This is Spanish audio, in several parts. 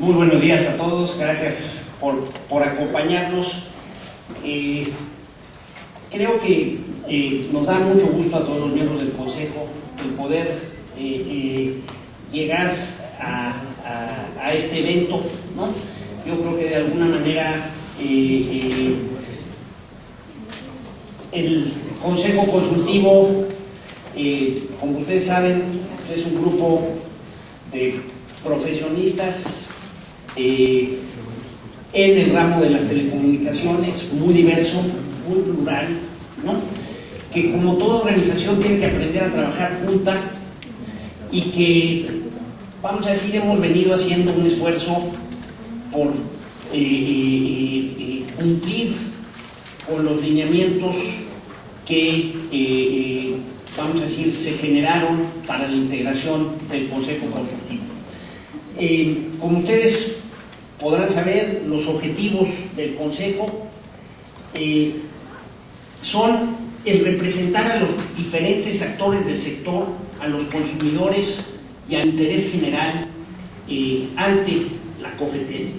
Muy buenos días a todos, gracias por acompañarnos. Creo que nos da mucho gusto a todos los miembros del Consejo el poder llegar a este evento, ¿no? Yo creo que de alguna manera el Consejo Consultivo, como ustedes saben, es un grupo de profesionistas en el ramo de las telecomunicaciones, muy diverso, muy plural, ¿no? Que como toda organización tiene que aprender a trabajar junta y que, vamos a decir, hemos venido haciendo un esfuerzo por cumplir con los lineamientos que, vamos a decir, se generaron para la integración del Consejo Consultivo. Como ustedes podrán saber, los objetivos del Consejo son el representar a los diferentes actores del sector, a los consumidores y al interés general ante la COFETEL,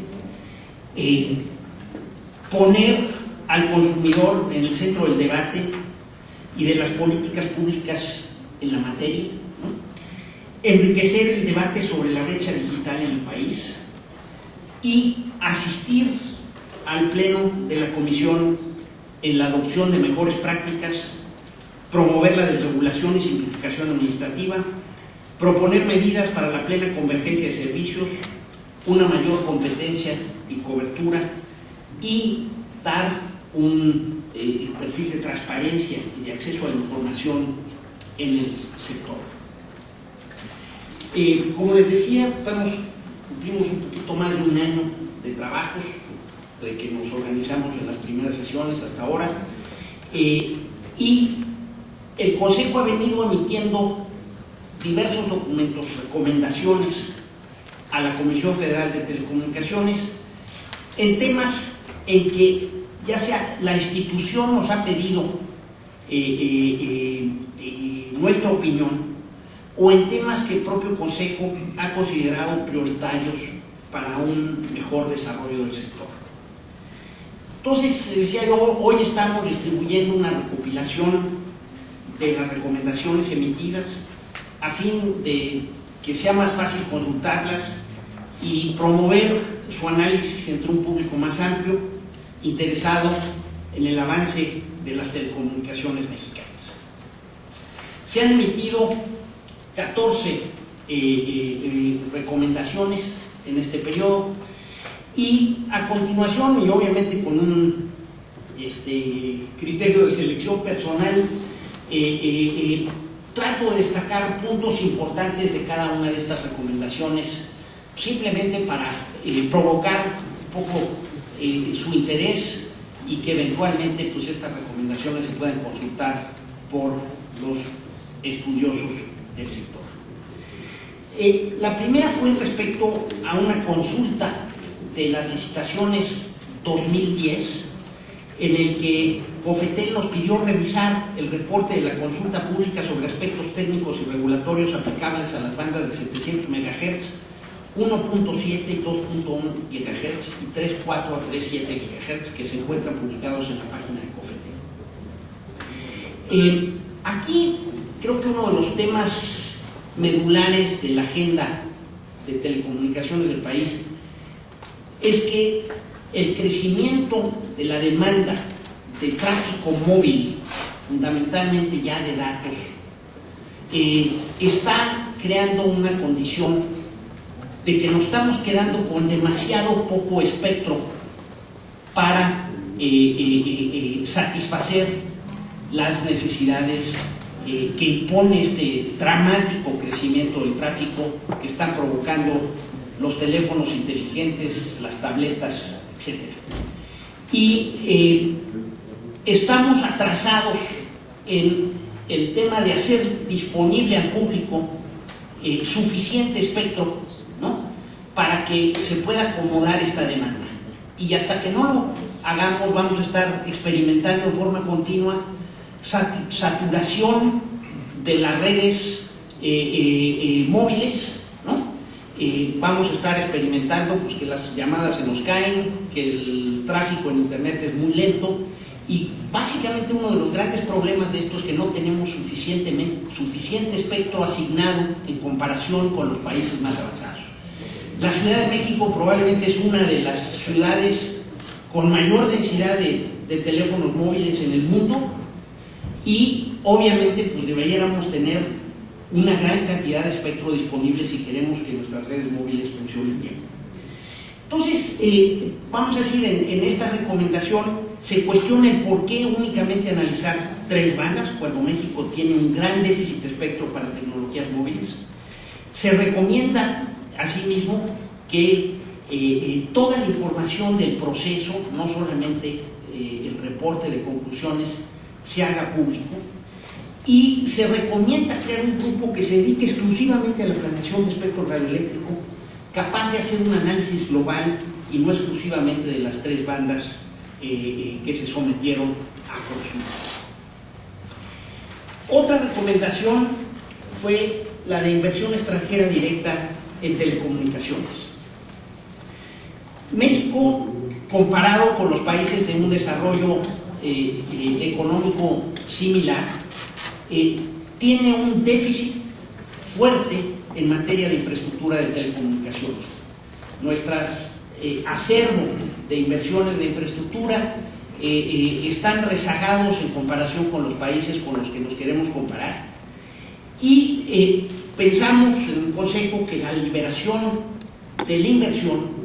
poner al consumidor en el centro del debate y de las políticas públicas en la materia, ¿no? Enriquecer el debate sobre la brecha digital en el país y asistir al pleno de la Comisión en la adopción de mejores prácticas, promover la desregulación y simplificación administrativa, proponer medidas para la plena convergencia de servicios, una mayor competencia y cobertura y dar un perfil de transparencia y de acceso a la información en el sector. Como les decía, cumplimos un poquito más de un año de trabajos de que nos organizamos en las primeras sesiones hasta ahora, y el Consejo ha venido emitiendo diversos documentos, recomendaciones a la Comisión Federal de Telecomunicaciones en temas en que ya sea la institución nos ha pedido nuestra opinión, o en temas que el propio Consejo ha considerado prioritarios para un mejor desarrollo del sector. Entonces, decía yo, hoy estamos distribuyendo una recopilación de las recomendaciones emitidas a fin de que sea más fácil consultarlas y promover su análisis entre un público más amplio, interesado en el avance de las telecomunicaciones mexicanas. Se han emitido 14 recomendaciones en este periodo y a continuación, y obviamente con un criterio de selección personal, trato de destacar puntos importantes de cada una de estas recomendaciones, simplemente para provocar un poco su interés y que eventualmente pues estas recomendaciones se puedan consultar por los estudiosos del sector. La primera fue respecto a una consulta de las licitaciones 2010, en el que COFETEL nos pidió revisar el reporte de la consulta pública sobre aspectos técnicos y regulatorios aplicables a las bandas de 700 MHz, 1.7 y 2.1 GHz y 3.4 a 3.7 GHz, que se encuentran publicados en la página de COFETEL. Aquí creo que uno de los temas medulares de la agenda de telecomunicaciones del país es que el crecimiento de la demanda de tráfico móvil, fundamentalmente ya de datos, está creando una condición de que nos estamos quedando con demasiado poco espectro para satisfacer las necesidades que impone este dramático crecimiento del tráfico que están provocando los teléfonos inteligentes, las tabletas, etc. Y estamos atrasados en el tema de hacer disponible al público suficiente espectro, ¿no?, para que se pueda acomodar esta demanda. Y hasta que no lo hagamos, vamos a estar experimentando en forma continua saturación de las redes móviles, ¿no?, Vamos a estar experimentando pues, que las llamadas se nos caen, que el tráfico en internet es muy lento, y básicamente uno de los grandes problemas de esto es que no tenemos suficiente espectro asignado en comparación con los países más avanzados. La Ciudad de México probablemente es una de las ciudades con mayor densidad de teléfonos móviles en el mundo, y obviamente pues deberíamos tener una gran cantidad de espectro disponible si queremos que nuestras redes móviles funcionen bien. Entonces, vamos a decir, en esta recomendación se cuestiona el por qué únicamente analizar 3 bandas cuando México tiene un gran déficit de espectro para tecnologías móviles. Se recomienda asimismo que toda la información del proceso, no solamente el reporte de conclusiones, se haga público, y se recomienda crear un grupo que se dedique exclusivamente a la planeación de espectro radioeléctrico, capaz de hacer un análisis global y no exclusivamente de las 3 bandas que se sometieron a consulta. Otra recomendación fue la de inversión extranjera directa en telecomunicaciones. México, comparado con los países de un desarrollo económico similar, tiene un déficit fuerte en materia de infraestructura de telecomunicaciones. Nuestras acervo de inversiones de infraestructura están rezagados en comparación con los países con los que nos queremos comparar, y pensamos en el Consejo que la liberación de la inversión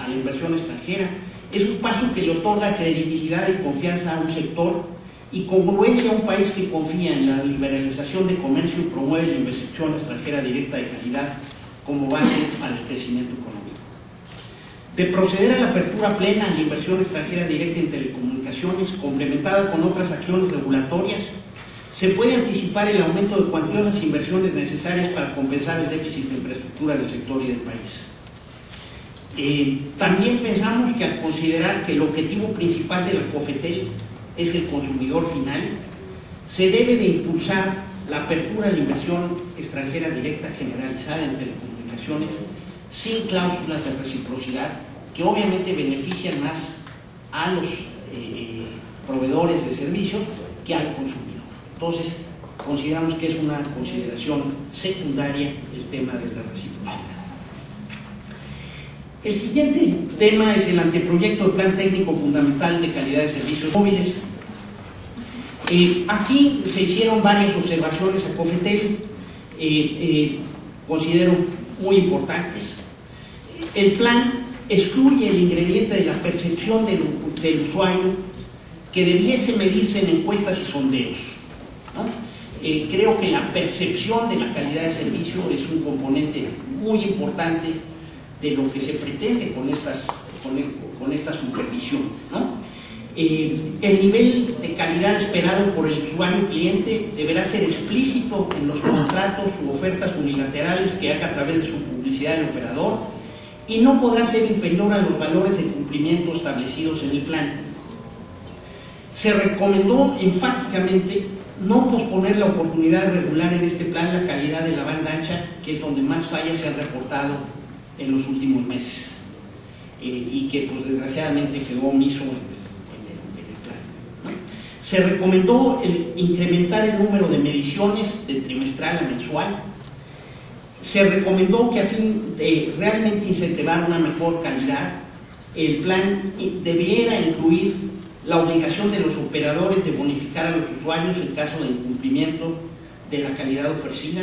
a la inversión extranjera es un paso que le otorga credibilidad y confianza a un sector y congruencia a un país que confía en la liberalización de comercio y promueve la inversión extranjera directa de calidad como base para el crecimiento económico. De proceder a la apertura plena a la inversión extranjera directa en telecomunicaciones, complementada con otras acciones regulatorias, se puede anticipar el aumento de cuantiosas inversiones necesarias para compensar el déficit de infraestructura del sector y del país. También pensamos que al considerar que el objetivo principal de la COFETEL es el consumidor final, se debe de impulsar la apertura a la inversión extranjera directa generalizada en telecomunicaciones sin cláusulas de reciprocidad que obviamente benefician más a los proveedores de servicios que al consumidor. Entonces, consideramos que es una consideración secundaria el tema de la reciprocidad. El siguiente tema es el anteproyecto de Plan Técnico Fundamental de Calidad de Servicios Móviles. Aquí se hicieron varias observaciones a COFETEL, considero muy importantes. El plan excluye el ingrediente de la percepción del usuario, que debiese medirse en encuestas y sondeos, ¿no? Creo que la percepción de la calidad de servicio es un componente muy importante de lo que se pretende con esta supervisión, ¿no? El nivel de calidad esperado por el usuario cliente deberá ser explícito en los contratos u ofertas unilaterales que haga a través de su publicidad el operador, y no podrá ser inferior a los valores de cumplimiento establecidos en el plan. Se recomendó enfáticamente no posponer la oportunidad de regular en este plan la calidad de la banda ancha, que es donde más fallas se han reportado en los últimos meses, y que pues desgraciadamente quedó omiso en el plan, ¿no? Se recomendó incrementar el número de mediciones de trimestral a mensual. Se recomendó que a fin de realmente incentivar una mejor calidad, el plan debiera incluir la obligación de los operadores de bonificar a los usuarios en caso de incumplimiento de la calidad ofrecida,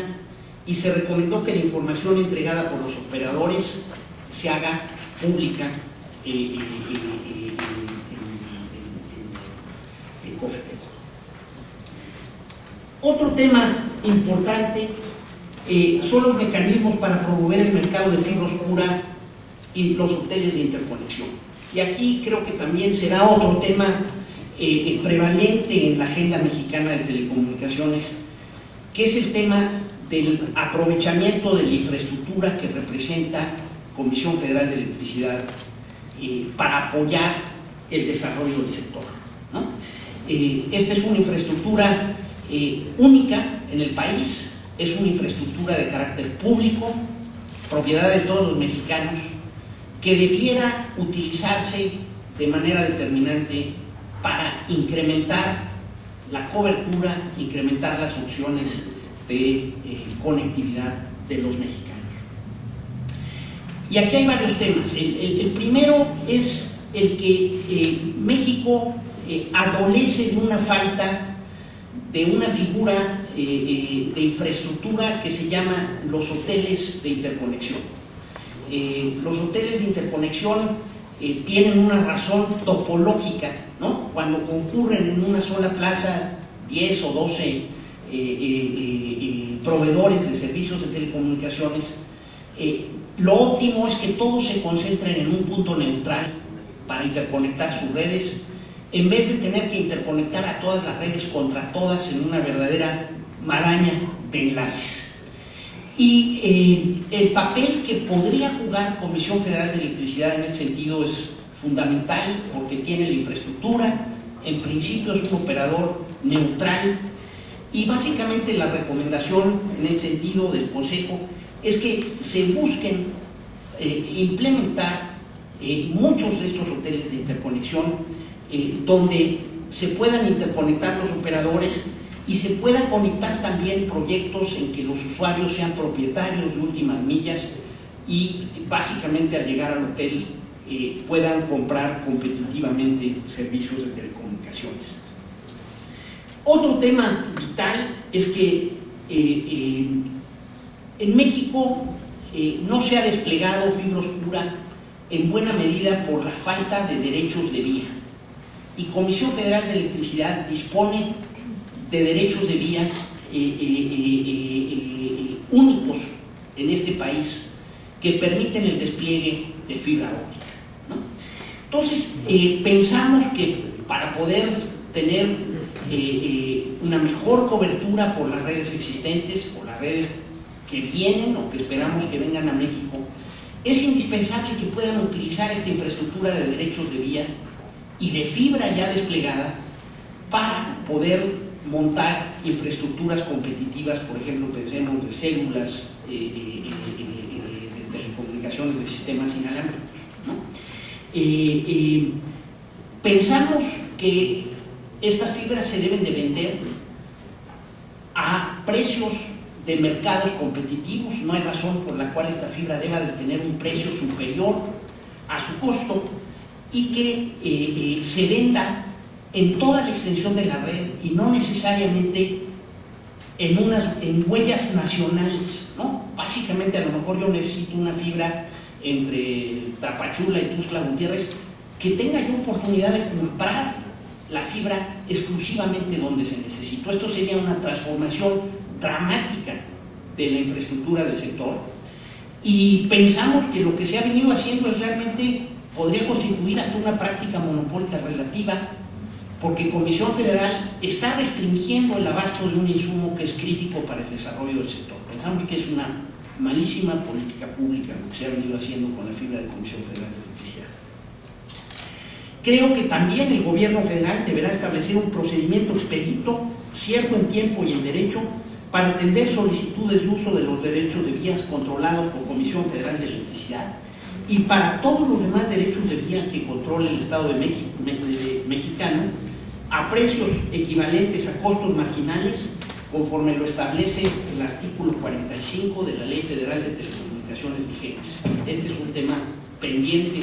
y se recomendó que la información entregada por los operadores se haga pública en COFETEL. Otro tema importante son los mecanismos para promover el mercado de fibra oscura y los hoteles de interconexión. Y aquí creo que también será otro tema prevalente en la agenda mexicana de telecomunicaciones, que es el tema del aprovechamiento de la infraestructura que representa Comisión Federal de Electricidad para apoyar el desarrollo del sector, ¿no? Esta es una infraestructura única en el país, es una infraestructura de carácter público propiedad de todos los mexicanos, que debiera utilizarse de manera determinante para incrementar la cobertura, incrementar las opciones de conectividad de los mexicanos. Y aquí hay varios temas. El primero es el que México adolece de una falta de una figura de infraestructura que se llama los hoteles de interconexión. Los hoteles de interconexión tienen una razón topológica, ¿no? Cuando concurren en una sola plaza 10 o 12 proveedores de servicios de telecomunicaciones, lo óptimo es que todos se concentren en un punto neutral para interconectar sus redes, en vez de tener que interconectar a todas las redes contra todas en una verdadera maraña de enlaces. Y el papel que podría jugar Comisión Federal de Electricidad en ese sentido es fundamental, porque tiene la infraestructura, en principio es un operador neutral, y básicamente la recomendación en el sentido del Consejo es que se busquen implementar muchos de estos hoteles de interconexión donde se puedan interconectar los operadores y se puedan conectar también proyectos en que los usuarios sean propietarios de últimas millas y básicamente al llegar al hotel puedan comprar competitivamente servicios de telecomunicaciones. Otro tema vital es que en México no se ha desplegado fibra oscura en buena medida por la falta de derechos de vía, y Comisión Federal de Electricidad dispone de derechos de vía únicos en este país que permiten el despliegue de fibra óptica, ¿no? Entonces pensamos que para poder tener una mejor cobertura por las redes existentes, por las redes que vienen o que esperamos que vengan a México, es indispensable que puedan utilizar esta infraestructura de derechos de vía y de fibra ya desplegada para poder montar infraestructuras competitivas, por ejemplo, pensemos de células, de telecomunicaciones, de sistemas inalámbricos, ¿no? Pensamos que estas fibras se deben de vender a precios de mercados competitivos. No hay razón por la cual esta fibra deba de tener un precio superior a su costo, y que se venda en toda la extensión de la red y no necesariamente en huellas nacionales, ¿no? Básicamente, a lo mejor yo necesito una fibra entre Tapachula y Tuxtla Gutiérrez, que tenga yo oportunidad de comprar la fibra exclusivamente donde se necesita. Esto sería una transformación dramática de la infraestructura del sector, y pensamos que lo que se ha venido haciendo es realmente, podría constituir hasta una práctica monopólica relativa, porque Comisión Federal está restringiendo el abasto de un insumo que es crítico para el desarrollo del sector. Pensamos que es una malísima política pública lo que se ha venido haciendo con la fibra de Comisión Federal de Electricidad. Creo que también el gobierno federal deberá establecer un procedimiento expedito, cierto en tiempo y en derecho, para atender solicitudes de uso de los derechos de vías controlados por Comisión Federal de Electricidad, y para todos los demás derechos de vía que controle el Estado de México, mexicano, a precios equivalentes a costos marginales, conforme lo establece el artículo 45 de la Ley Federal de Telecomunicaciones vigentes. Este es un tema pendiente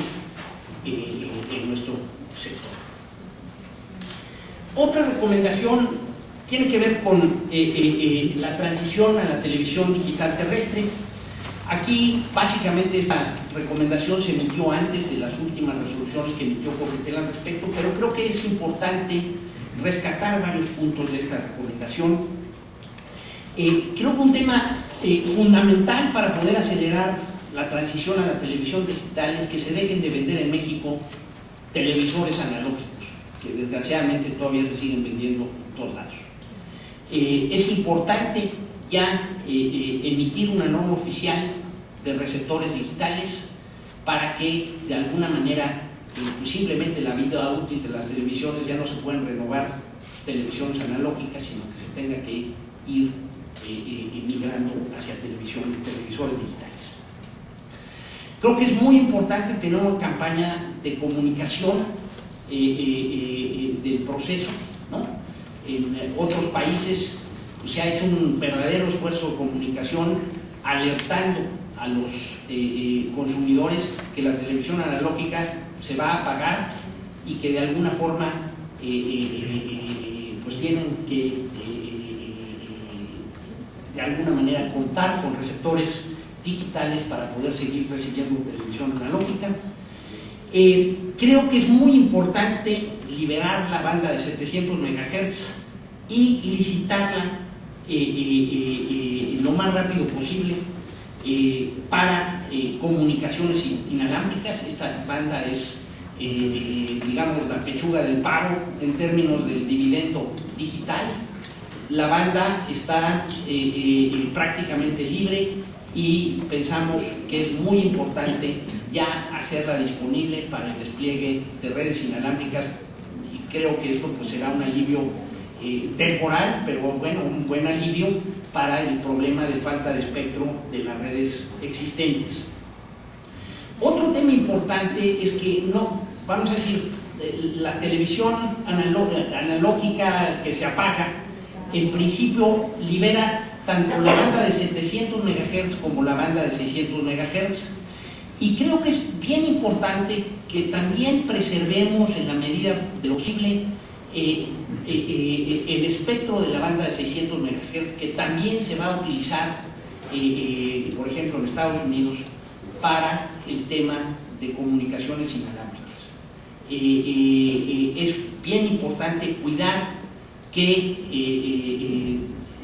en nuestro sector. Otra recomendación tiene que ver con la transición a la televisión digital terrestre. Aquí, básicamente, esta recomendación se emitió antes de las últimas resoluciones que emitió Copretel al respecto, pero creo que es importante rescatar varios puntos de esta recomendación. Creo que un tema fundamental para poder acelerar la transición a la televisión digital es que se dejen de vender en México televisores analógicos, que desgraciadamente todavía se siguen vendiendo en todos lados. Es importante ya emitir una norma oficial de receptores digitales para que de alguna manera simplemente la vida útil de las televisiones ya no se pueden renovar televisiones analógicas, sino que se tenga que ir migrando hacia televisores digitales. Creo que es muy importante tener una campaña de comunicación del proceso, ¿no? En otros países pues, se ha hecho un verdadero esfuerzo de comunicación alertando a los consumidores que la televisión analógica se va a apagar y que de alguna forma pues tienen que de alguna manera contar con receptores digitales para poder seguir recibiendo televisión analógica. Creo que es muy importante liberar la banda de 700 MHz y licitarla lo más rápido posible para comunicaciones inalámbricas. Esta banda es, digamos, la pechuga del pavo en términos del dividendo digital. La banda está prácticamente libre y pensamos que es muy importante ya hacerla disponible para el despliegue de redes inalámbricas, y creo que esto pues será un alivio temporal, pero bueno, un buen alivio para el problema de falta de espectro de las redes existentes. Otro tema importante es que no, vamos a decir, la televisión analógica que se apaga, en principio libera tanto la banda de 700 MHz como la banda de 600 MHz, y creo que es bien importante que también preservemos en la medida de lo posible el espectro de la banda de 600 MHz, que también se va a utilizar, por ejemplo, en Estados Unidos, para el tema de comunicaciones inalámbricas. Es bien importante cuidar que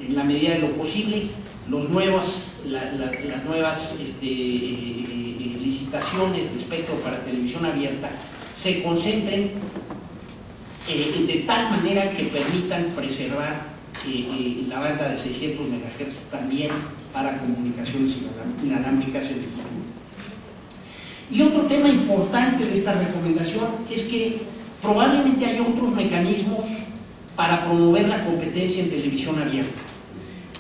en la medida de lo posible las nuevas licitaciones de espectro para televisión abierta se concentren de tal manera que permitan preservar la banda de 600 MHz también para comunicaciones inalámbricas en el futuro. Y otro tema importante de esta recomendación es que probablemente hay otros mecanismos para promover la competencia en televisión abierta.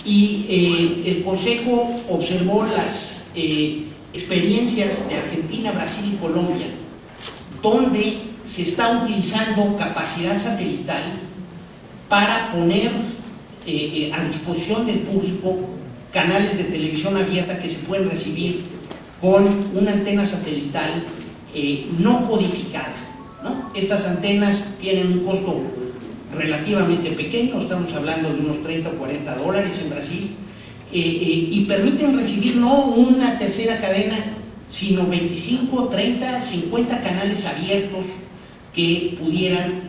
Y el Consejo observó las experiencias de Argentina, Brasil y Colombia, donde se está utilizando capacidad satelital para poner a disposición del público canales de televisión abierta que se pueden recibir con una antena satelital no codificada, ¿no? Estas antenas tienen un costo relativamente pequeño, estamos hablando de unos 30 o 40 dólares en Brasil, y permiten recibir no una tercera cadena, sino 25, 30, 50 canales abiertos que pudieran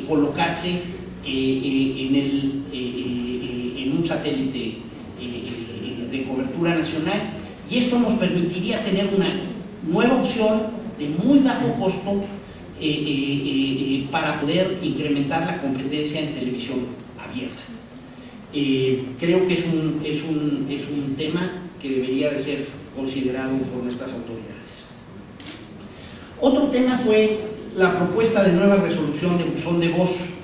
colocarse en un satélite de cobertura nacional, y esto nos permitiría tener una nueva opción de muy bajo costo para poder incrementar la competencia en televisión abierta. Creo que es un tema que debería de ser considerado por nuestras autoridades. Otro tema fue la propuesta de nueva resolución de buzón de voz.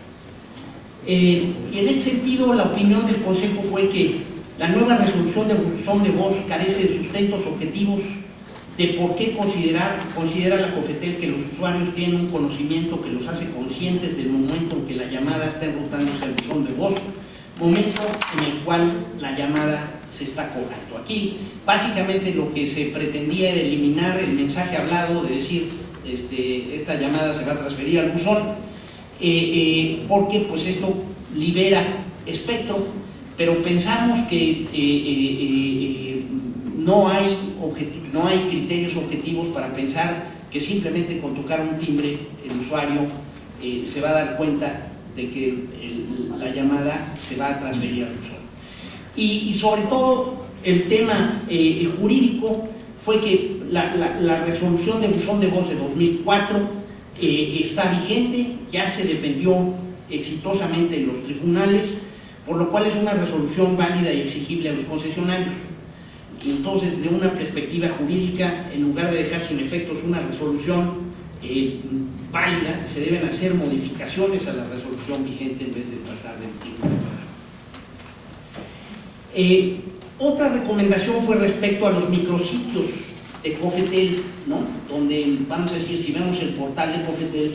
Y en ese sentido, la opinión del Consejo fue que la nueva resolución de buzón de voz carece de sustentos objetivos de por qué considera la COFETEL que los usuarios tienen un conocimiento que los hace conscientes del momento en que la llamada está enrutándose al buzón de voz, momento en el cual la llamada se está cobrando. Aquí básicamente lo que se pretendía era eliminar el mensaje hablado de decir esta llamada se va a transferir al buzón, porque pues esto libera espectro, pero pensamos que no hay criterios objetivos para pensar que simplemente con tocar un timbre el usuario se va a dar cuenta de que la llamada se va a transferir al buzón. Y sobre todo el tema jurídico fue que la resolución de buzón de voz de 2004 está vigente, ya se defendió exitosamente en los tribunales, por lo cual es una resolución válida y exigible a los concesionarios. Entonces, de una perspectiva jurídica, en lugar de dejar sin efectos una resolución válida, se deben hacer modificaciones a la resolución vigente en vez de tratar de ignorarla. Otra recomendación fue respecto a los micrositios de Cofetel, ¿no? Donde, vamos a decir, si vemos el portal de Cofetel,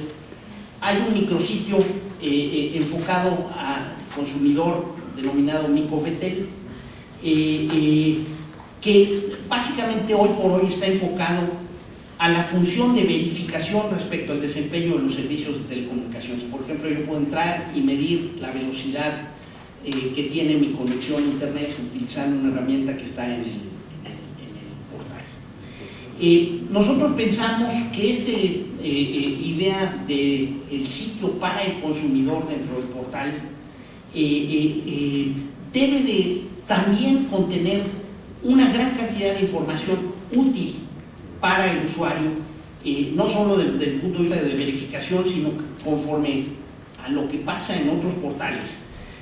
hay un micrositio enfocado al consumidor denominado Mi Cofetel, que básicamente hoy por hoy está enfocado a la función de verificación respecto al desempeño de los servicios de telecomunicaciones. Por ejemplo, yo puedo entrar y medir la velocidad que tiene mi conexión a internet utilizando una herramienta que está en el portal. Nosotros pensamos que esta idea del sitio para el consumidor dentro del portal debe de también contener una gran cantidad de información útil para el usuario, no solo desde el punto de vista de verificación, sino conforme a lo que pasa en otros portales.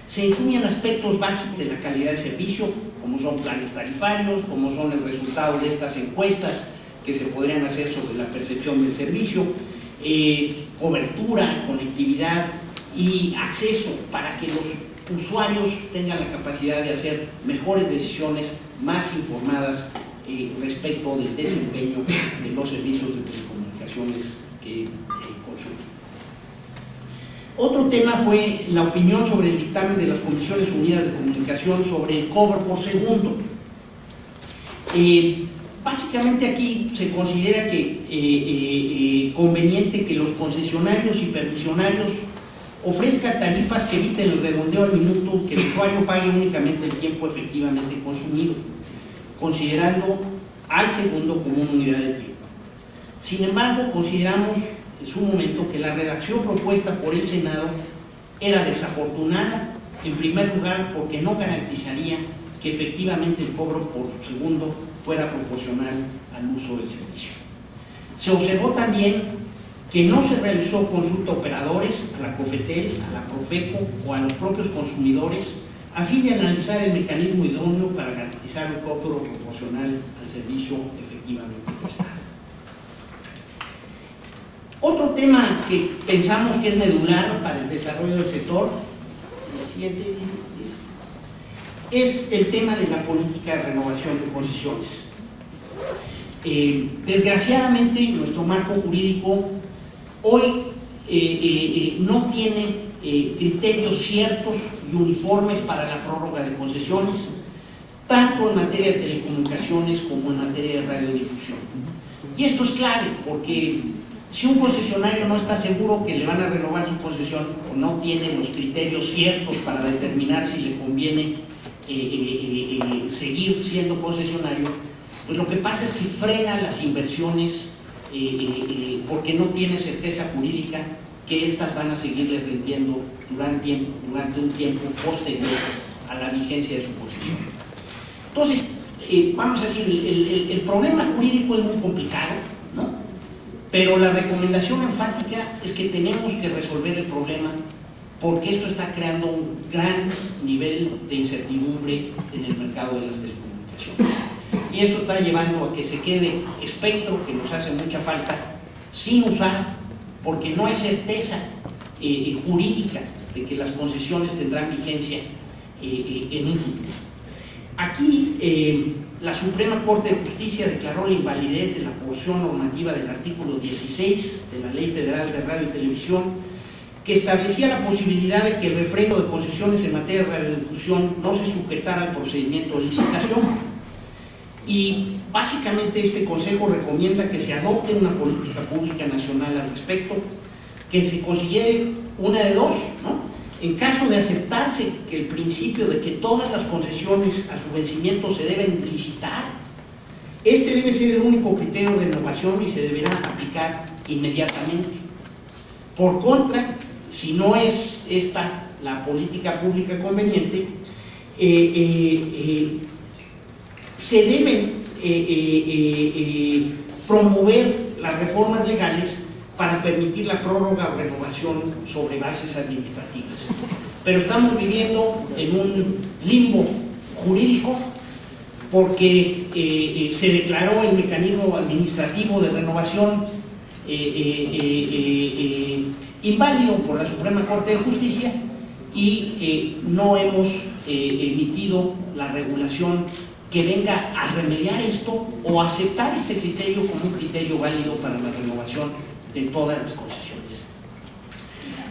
Se incluyen aspectos básicos de la calidad de servicio, como son planes tarifarios, como son el resultado de estas encuestas que se podrían hacer sobre la percepción del servicio, cobertura, conectividad y acceso para que los usuarios tengan la capacidad de hacer mejores decisiones más informadas respecto del desempeño de los servicios de telecomunicaciones que consumen. Otro tema fue la opinión sobre el dictamen de las Comisiones Unidas de Comunicación sobre el cobro por segundo. Básicamente aquí se considera que conveniente que los concesionarios y permisionarios ofrezcan tarifas que eviten el redondeo al minuto, que el usuario pague únicamente el tiempo efectivamente consumido, considerando al segundo como una unidad de tiempo. Sin embargo, consideramos en su momento que la redacción propuesta por el Senado era desafortunada, en primer lugar porque no garantizaría que efectivamente el cobro por segundo fuera proporcional al uso del servicio. Se observó también que no se realizó consulta a operadores, a la Cofetel, a la Profeco o a los propios consumidores a fin de analizar el mecanismo idóneo para garantizar un cobro proporcional al servicio efectivamente prestado. Otro tema que pensamos que es medular para el desarrollo del sector, el siguiente, es el tema de la política de renovación de concesiones. Desgraciadamente, nuestro marco jurídico hoy no tiene criterios ciertos y uniformes para la prórroga de concesiones, tanto en materia de telecomunicaciones como en materia de radiodifusión. Y esto es clave porque si un concesionario no está seguro que le van a renovar su concesión o no tiene los criterios ciertos para determinar si le conviene seguir siendo concesionario, pues lo que pasa es que frena las inversiones porque no tiene certeza jurídica que éstas van a seguirle rendiendo durante un tiempo posterior a la vigencia de su concesión. Entonces, vamos a decir, el problema jurídico es muy complicado, ¿no? Pero la recomendación enfática es que tenemos que resolver el problema porque esto está creando un gran nivel de incertidumbre en el mercado de las telecomunicaciones. Y eso está llevando a que se quede espectro, que nos hace mucha falta, sin usar, porque no hay certeza jurídica de que las concesiones tendrán vigencia en un futuro. Aquí la Suprema Corte de Justicia declaró la invalidez de la porción normativa del artículo 16 de la Ley Federal de Radio y Televisión, que establecía la posibilidad de que el refrendo de concesiones en materia de radiodifusión no se sujetara al procedimiento de licitación. Y básicamente este Consejo recomienda que se adopte una política pública nacional al respecto, que se considere una de dos, ¿no? En caso de aceptarse que el principio de que todas las concesiones a su vencimiento se deben licitar, este debe ser el único criterio de renovación y se deberá aplicar inmediatamente. Por contra, si no es esta la política pública conveniente, se deben promover las reformas legales para permitir la prórroga o renovación sobre bases administrativas. Pero estamos viviendo en un limbo jurídico porque se declaró el mecanismo administrativo de renovación inválido por la Suprema Corte de Justicia y no hemos emitido la regulación que venga a remediar esto o aceptar este criterio como un criterio válido para la renovación de todas las concesiones.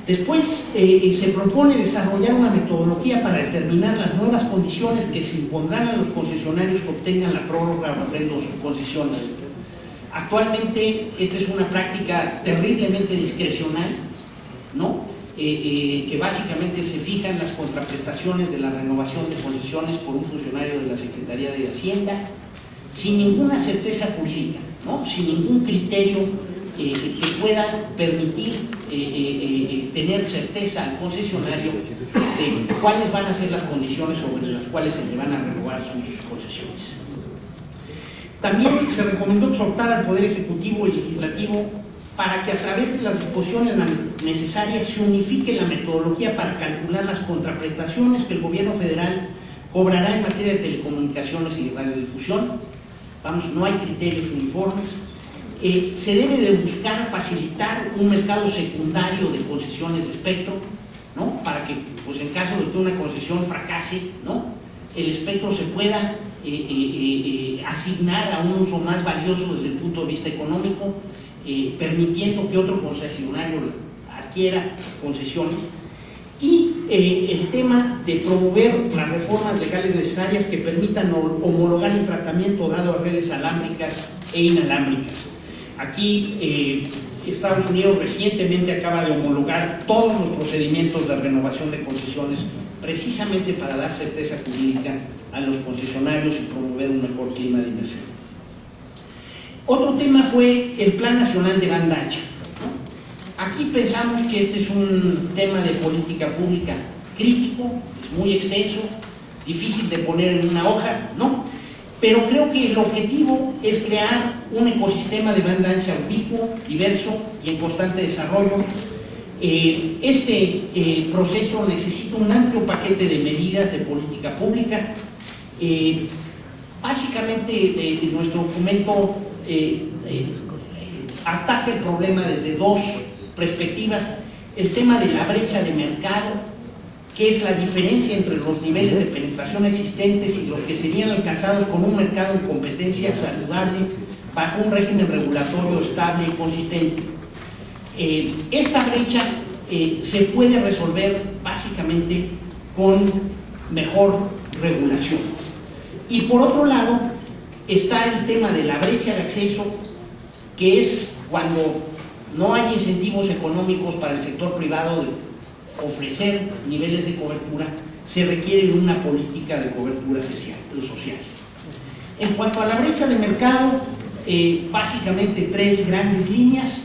Después se propone desarrollar una metodología para determinar las nuevas condiciones que se impondrán a los concesionarios que obtengan la prórroga o refrendo de sus concesiones. Actualmente esta es una práctica terriblemente discrecional, ¿no? Que básicamente se fijan las contraprestaciones de la renovación de concesiones por un funcionario de la Secretaría de Hacienda, sin ninguna certeza jurídica, ¿no? Sin ningún criterio que pueda permitir tener certeza al concesionario de cuáles van a ser las condiciones sobre las cuales se le van a renovar sus concesiones. También se recomendó exhortar al Poder Ejecutivo y Legislativo para que a través de las disposiciones necesarias se unifique la metodología para calcular las contraprestaciones que el gobierno federal cobrará en materia de telecomunicaciones y de radiodifusión. Vamos, no hay criterios uniformes. Se debe de buscar facilitar un mercado secundario de concesiones de espectro, ¿no? Para que, pues en caso de que una concesión fracase, ¿no?, el espectro se pueda asignar a un uso más valioso desde el punto de vista económico, permitiendo que otro concesionario adquiera concesiones. Y el tema de promover las reformas legales necesarias que permitan homologar el tratamiento dado a redes alámbricas e inalámbricas. Aquí Estados Unidos recientemente acaba de homologar todos los procedimientos de renovación de concesiones precisamente para dar certeza jurídica a los concesionarios y promover un mejor clima de inversión. Otro tema fue el Plan Nacional de Banda Ancha, ¿no? Aquí pensamos que este es un tema de política pública crítico, es muy extenso, difícil de poner en una hoja, ¿no? Pero creo que el objetivo es crear un ecosistema de banda ancha ubicuo, diverso y en constante desarrollo. Este proceso necesita un amplio paquete de medidas de política pública. Básicamente nuestro documento ataca el problema desde dos perspectivas: el tema de la brecha de mercado, que es la diferencia entre los niveles de penetración existentes y los que serían alcanzados con un mercado en competencia saludable bajo un régimen regulatorio estable y consistente. Esta brecha se puede resolver básicamente con mejor regulación. Y por otro lado está el tema de la brecha de acceso, que es cuando no hay incentivos económicos para el sector privado de ofrecer niveles de cobertura, se requiere de una política de cobertura social. En cuanto a la brecha de mercado, básicamente tres grandes líneas: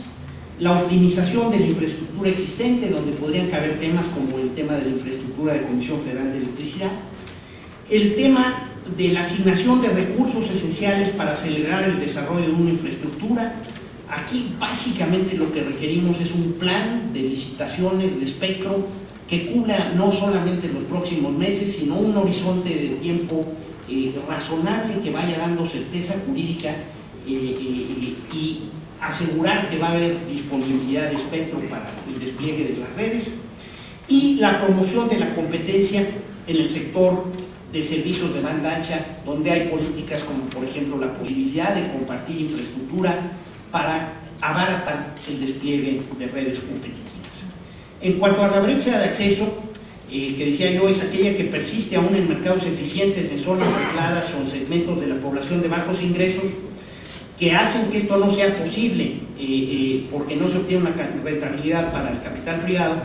la optimización de la infraestructura existente, donde podrían caber temas como el tema de la infraestructura de Comisión Federal de Electricidad, el tema de la asignación de recursos esenciales para acelerar el desarrollo de una infraestructura. Aquí básicamente lo que requerimos es un plan de licitaciones de espectro que cubra no solamente los próximos meses, sino un horizonte de tiempo razonable que vaya dando certeza jurídica y asegurar que va a haber disponibilidad de espectro para el despliegue de las redes, y la promoción de la competencia en el sector de servicios de banda ancha, donde hay políticas como por ejemplo la posibilidad de compartir infraestructura para abaratar el despliegue de redes competitivas. En cuanto a la brecha de acceso, que decía yo, es aquella que persiste aún en mercados eficientes, en zonas aisladas o en segmentos de la población de bajos ingresos, que hacen que esto no sea posible porque no se obtiene una rentabilidad para el capital privado.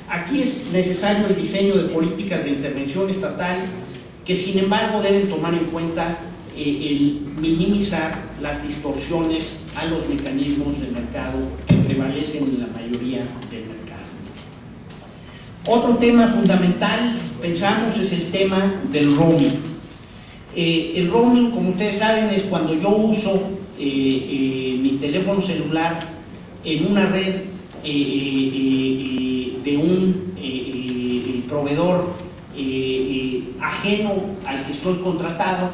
Aquí es necesario el diseño de políticas de intervención estatal que sin embargo deben tomar en cuenta el minimizar las distorsiones a los mecanismos del mercado que prevalecen en la mayoría del mercado. Otro tema fundamental, pensamos, es el tema del roaming. El roaming, como ustedes saben, es cuando yo uso mi teléfono celular en una red de un proveedor ajeno al que estoy contratado,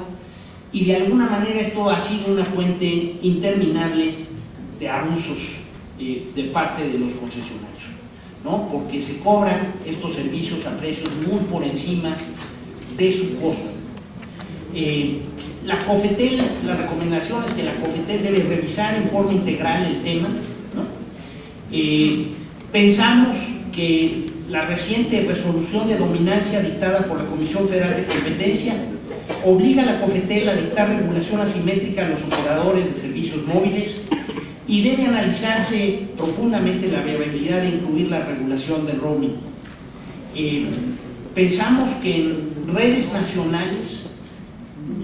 y de alguna manera esto ha sido una fuente interminable de abusos de parte de los concesionarios, ¿no? Porque se cobran estos servicios a precios muy por encima de su costo. La COFETEL, la recomendación es que la COFETEL debe revisar en forma integral el tema, ¿no? Pensamos que la reciente resolución de dominancia dictada por la Comisión Federal de Competencia obliga a la COFETEL a dictar regulación asimétrica a los operadores de servicios móviles y debe analizarse profundamente la viabilidad de incluir la regulación del roaming. Pensamos que en redes nacionales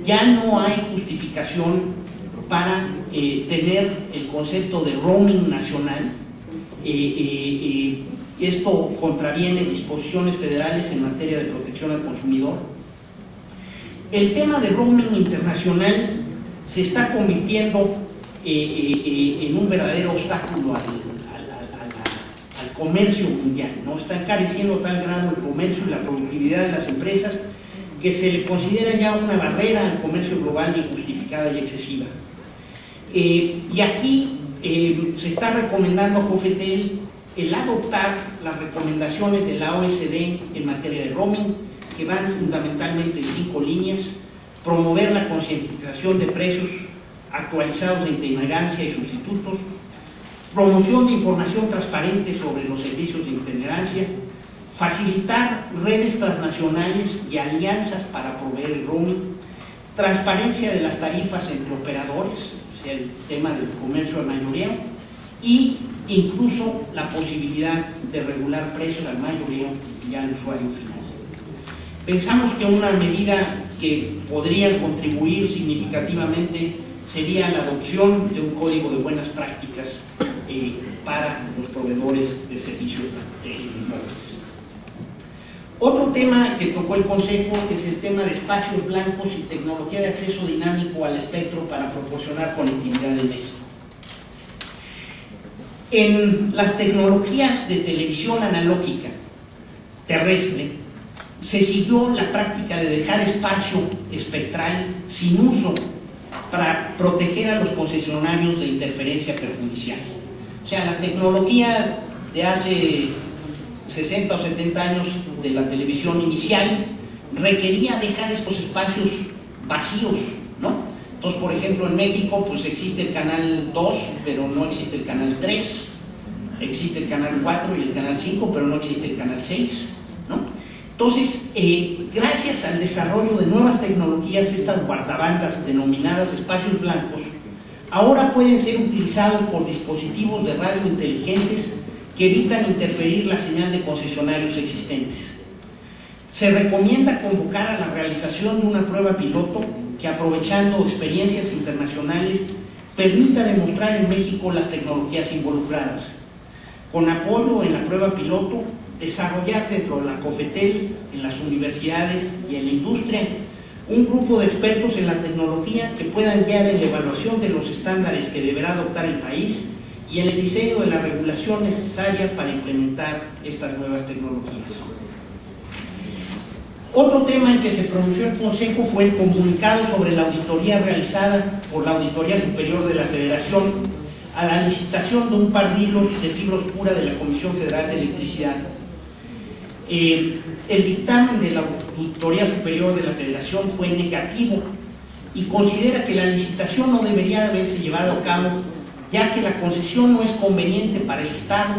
ya no hay justificación para tener el concepto de roaming nacional. Esto contraviene disposiciones federales en materia de protección al consumidor. El tema de roaming internacional se está convirtiendo en un verdadero obstáculo al comercio mundial, ¿no? Está encareciendo tal grado el comercio y la productividad de las empresas que se le considera ya una barrera al comercio global injustificada y excesiva. Y aquí se está recomendando a COFETEL el adoptar las recomendaciones de la OECD en materia de roaming, que van fundamentalmente en 5 líneas: promover la concientización de precios actualizados de itinerancia y sustitutos, promoción de información transparente sobre los servicios de itinerancia, facilitar redes transnacionales y alianzas para proveer el roaming, transparencia de las tarifas entre operadores, o sea, el tema del comercio al mayoreo, y incluso la posibilidad de regular precios al mayoreo y al usuario final. Pensamos que una medida que podría contribuir significativamente sería la adopción de un código de buenas prácticas para los proveedores de servicios móviles. Otro tema que tocó el Consejo es el tema de espacios blancos y tecnología de acceso dinámico al espectro para proporcionar conectividad en México. En las tecnologías de televisión analógica terrestre se siguió la práctica de dejar espacio espectral sin uso para proteger a los concesionarios de interferencia perjudicial. O sea, la tecnología de hace 60 o 70 años de la televisión inicial requería dejar estos espacios vacíos, ¿no? Entonces, por ejemplo, en México pues existe el canal 2, pero no existe el canal 3, existe el canal 4 y el canal 5, pero no existe el canal 6, ¿no? Entonces, gracias al desarrollo de nuevas tecnologías, estas guardabandas denominadas espacios blancos ahora pueden ser utilizados por dispositivos de radio inteligentes que evitan interferir la señal de concesionarios existentes. Se recomienda convocar a la realización de una prueba piloto que, aprovechando experiencias internacionales, permita demostrar en México las tecnologías involucradas. Con apoyo en la prueba piloto, desarrollar dentro de la COFETEL, en las universidades y en la industria, un grupo de expertos en la tecnología que puedan guiar en la evaluación de los estándares que deberá adoptar el país y en el diseño de la regulación necesaria para implementar estas nuevas tecnologías. Otro tema en que se pronunció el Consejo fue el comunicado sobre la auditoría realizada por la Auditoría Superior de la Federación a la licitación de un par de hilos de fibra oscura de la Comisión Federal de Electricidad. El dictamen de la Auditoría Superior de la Federación fue negativo y considera que la licitación no debería haberse llevado a cabo, ya que la concesión no es conveniente para el Estado,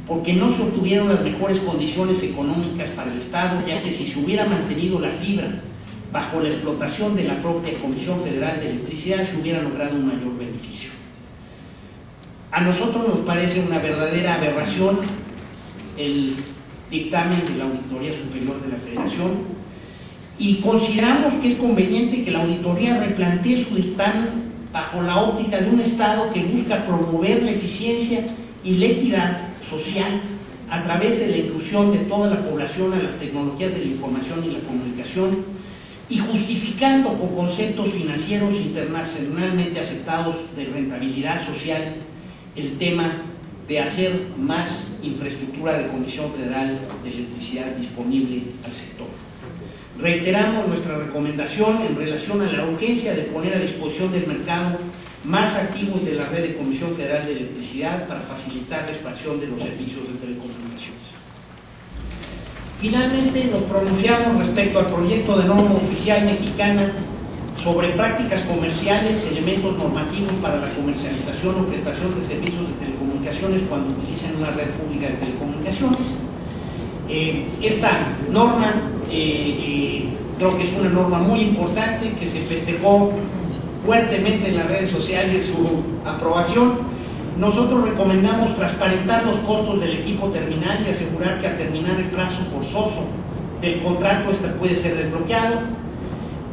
porque no se obtuvieron las mejores condiciones económicas para el Estado, ya que si se hubiera mantenido la fibra bajo la explotación de la propia Comisión Federal de Electricidad, se hubiera logrado un mayor beneficio. A nosotros nos parece una verdadera aberración el dictamen de la Auditoría Superior de la Federación y consideramos que es conveniente que la auditoría replantee su dictamen bajo la óptica de un Estado que busca promover la eficiencia y la equidad social a través de la inclusión de toda la población a las tecnologías de la información y la comunicación y justificando con conceptos financieros internacionalmente aceptados de rentabilidad social el tema de hacer más infraestructura de Comisión Federal de Electricidad disponible al sector. Reiteramos nuestra recomendación en relación a la urgencia de poner a disposición del mercado más activos de la red de Comisión Federal de Electricidad para facilitar la expansión de los servicios de telecomunicaciones. Finalmente, nos pronunciamos respecto al proyecto de norma oficial mexicana sobre prácticas comerciales, elementos normativos para la comercialización o prestación de servicios de telecomunicaciones cuando utilizan una red pública de telecomunicaciones. Esta norma creo que es una norma muy importante que se festejó fuertemente en las redes sociales su aprobación. Nosotros recomendamos transparentar los costos del equipo terminal y asegurar que al terminar el plazo forzoso del contrato este puede ser desbloqueado,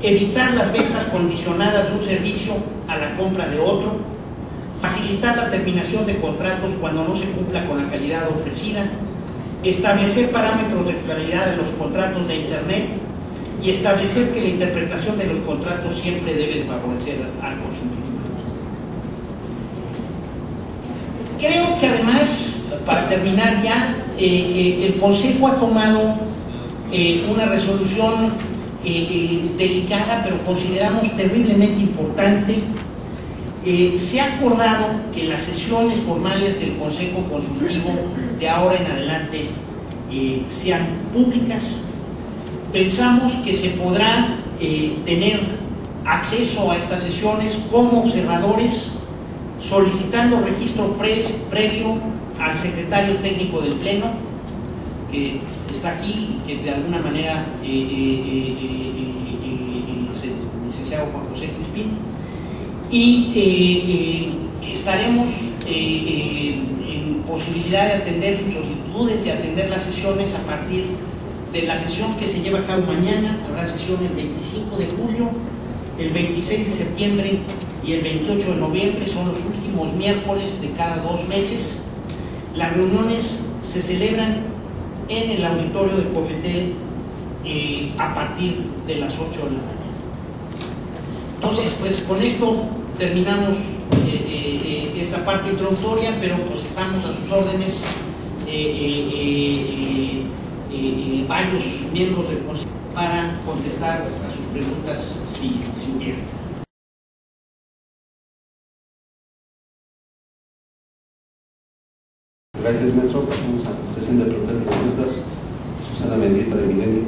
evitar las ventas condicionadas de un servicio a la compra de otro, facilitar la terminación de contratos cuando no se cumpla con la calidad ofrecida, establecer parámetros de calidad de los contratos de Internet y establecer que la interpretación de los contratos siempre debe favorecer al consumidor. Creo que además, para terminar ya, el Consejo ha tomado una resolución delicada, pero consideramos terriblemente importante. Se ha acordado que las sesiones formales del Consejo Consultivo de ahora en adelante sean públicas. Pensamos que se podrá tener acceso a estas sesiones como observadores, solicitando registro previo al secretario técnico del Pleno, que está aquí y que de alguna manera el licenciado Juan José Crispín, y estaremos en posibilidad de atender sus solicitudes, de atender las sesiones a partir de la sesión que se lleva a cabo mañana. Habrá sesión el 25 de julio, el 26 de septiembre y el 28 de noviembre, son los últimos miércoles de cada 2 meses. Las reuniones se celebran en el auditorio de COFETEL a partir de las 8 de la mañana. Entonces, pues con esto terminamos esta parte introductoria, pero pues estamos a sus órdenes, varios miembros del Consejo, para contestar a sus preguntas si hubiera. Gracias, maestro. Pasamos a la sesión de preguntas y respuestas. Susana Mendieta, de Milenio.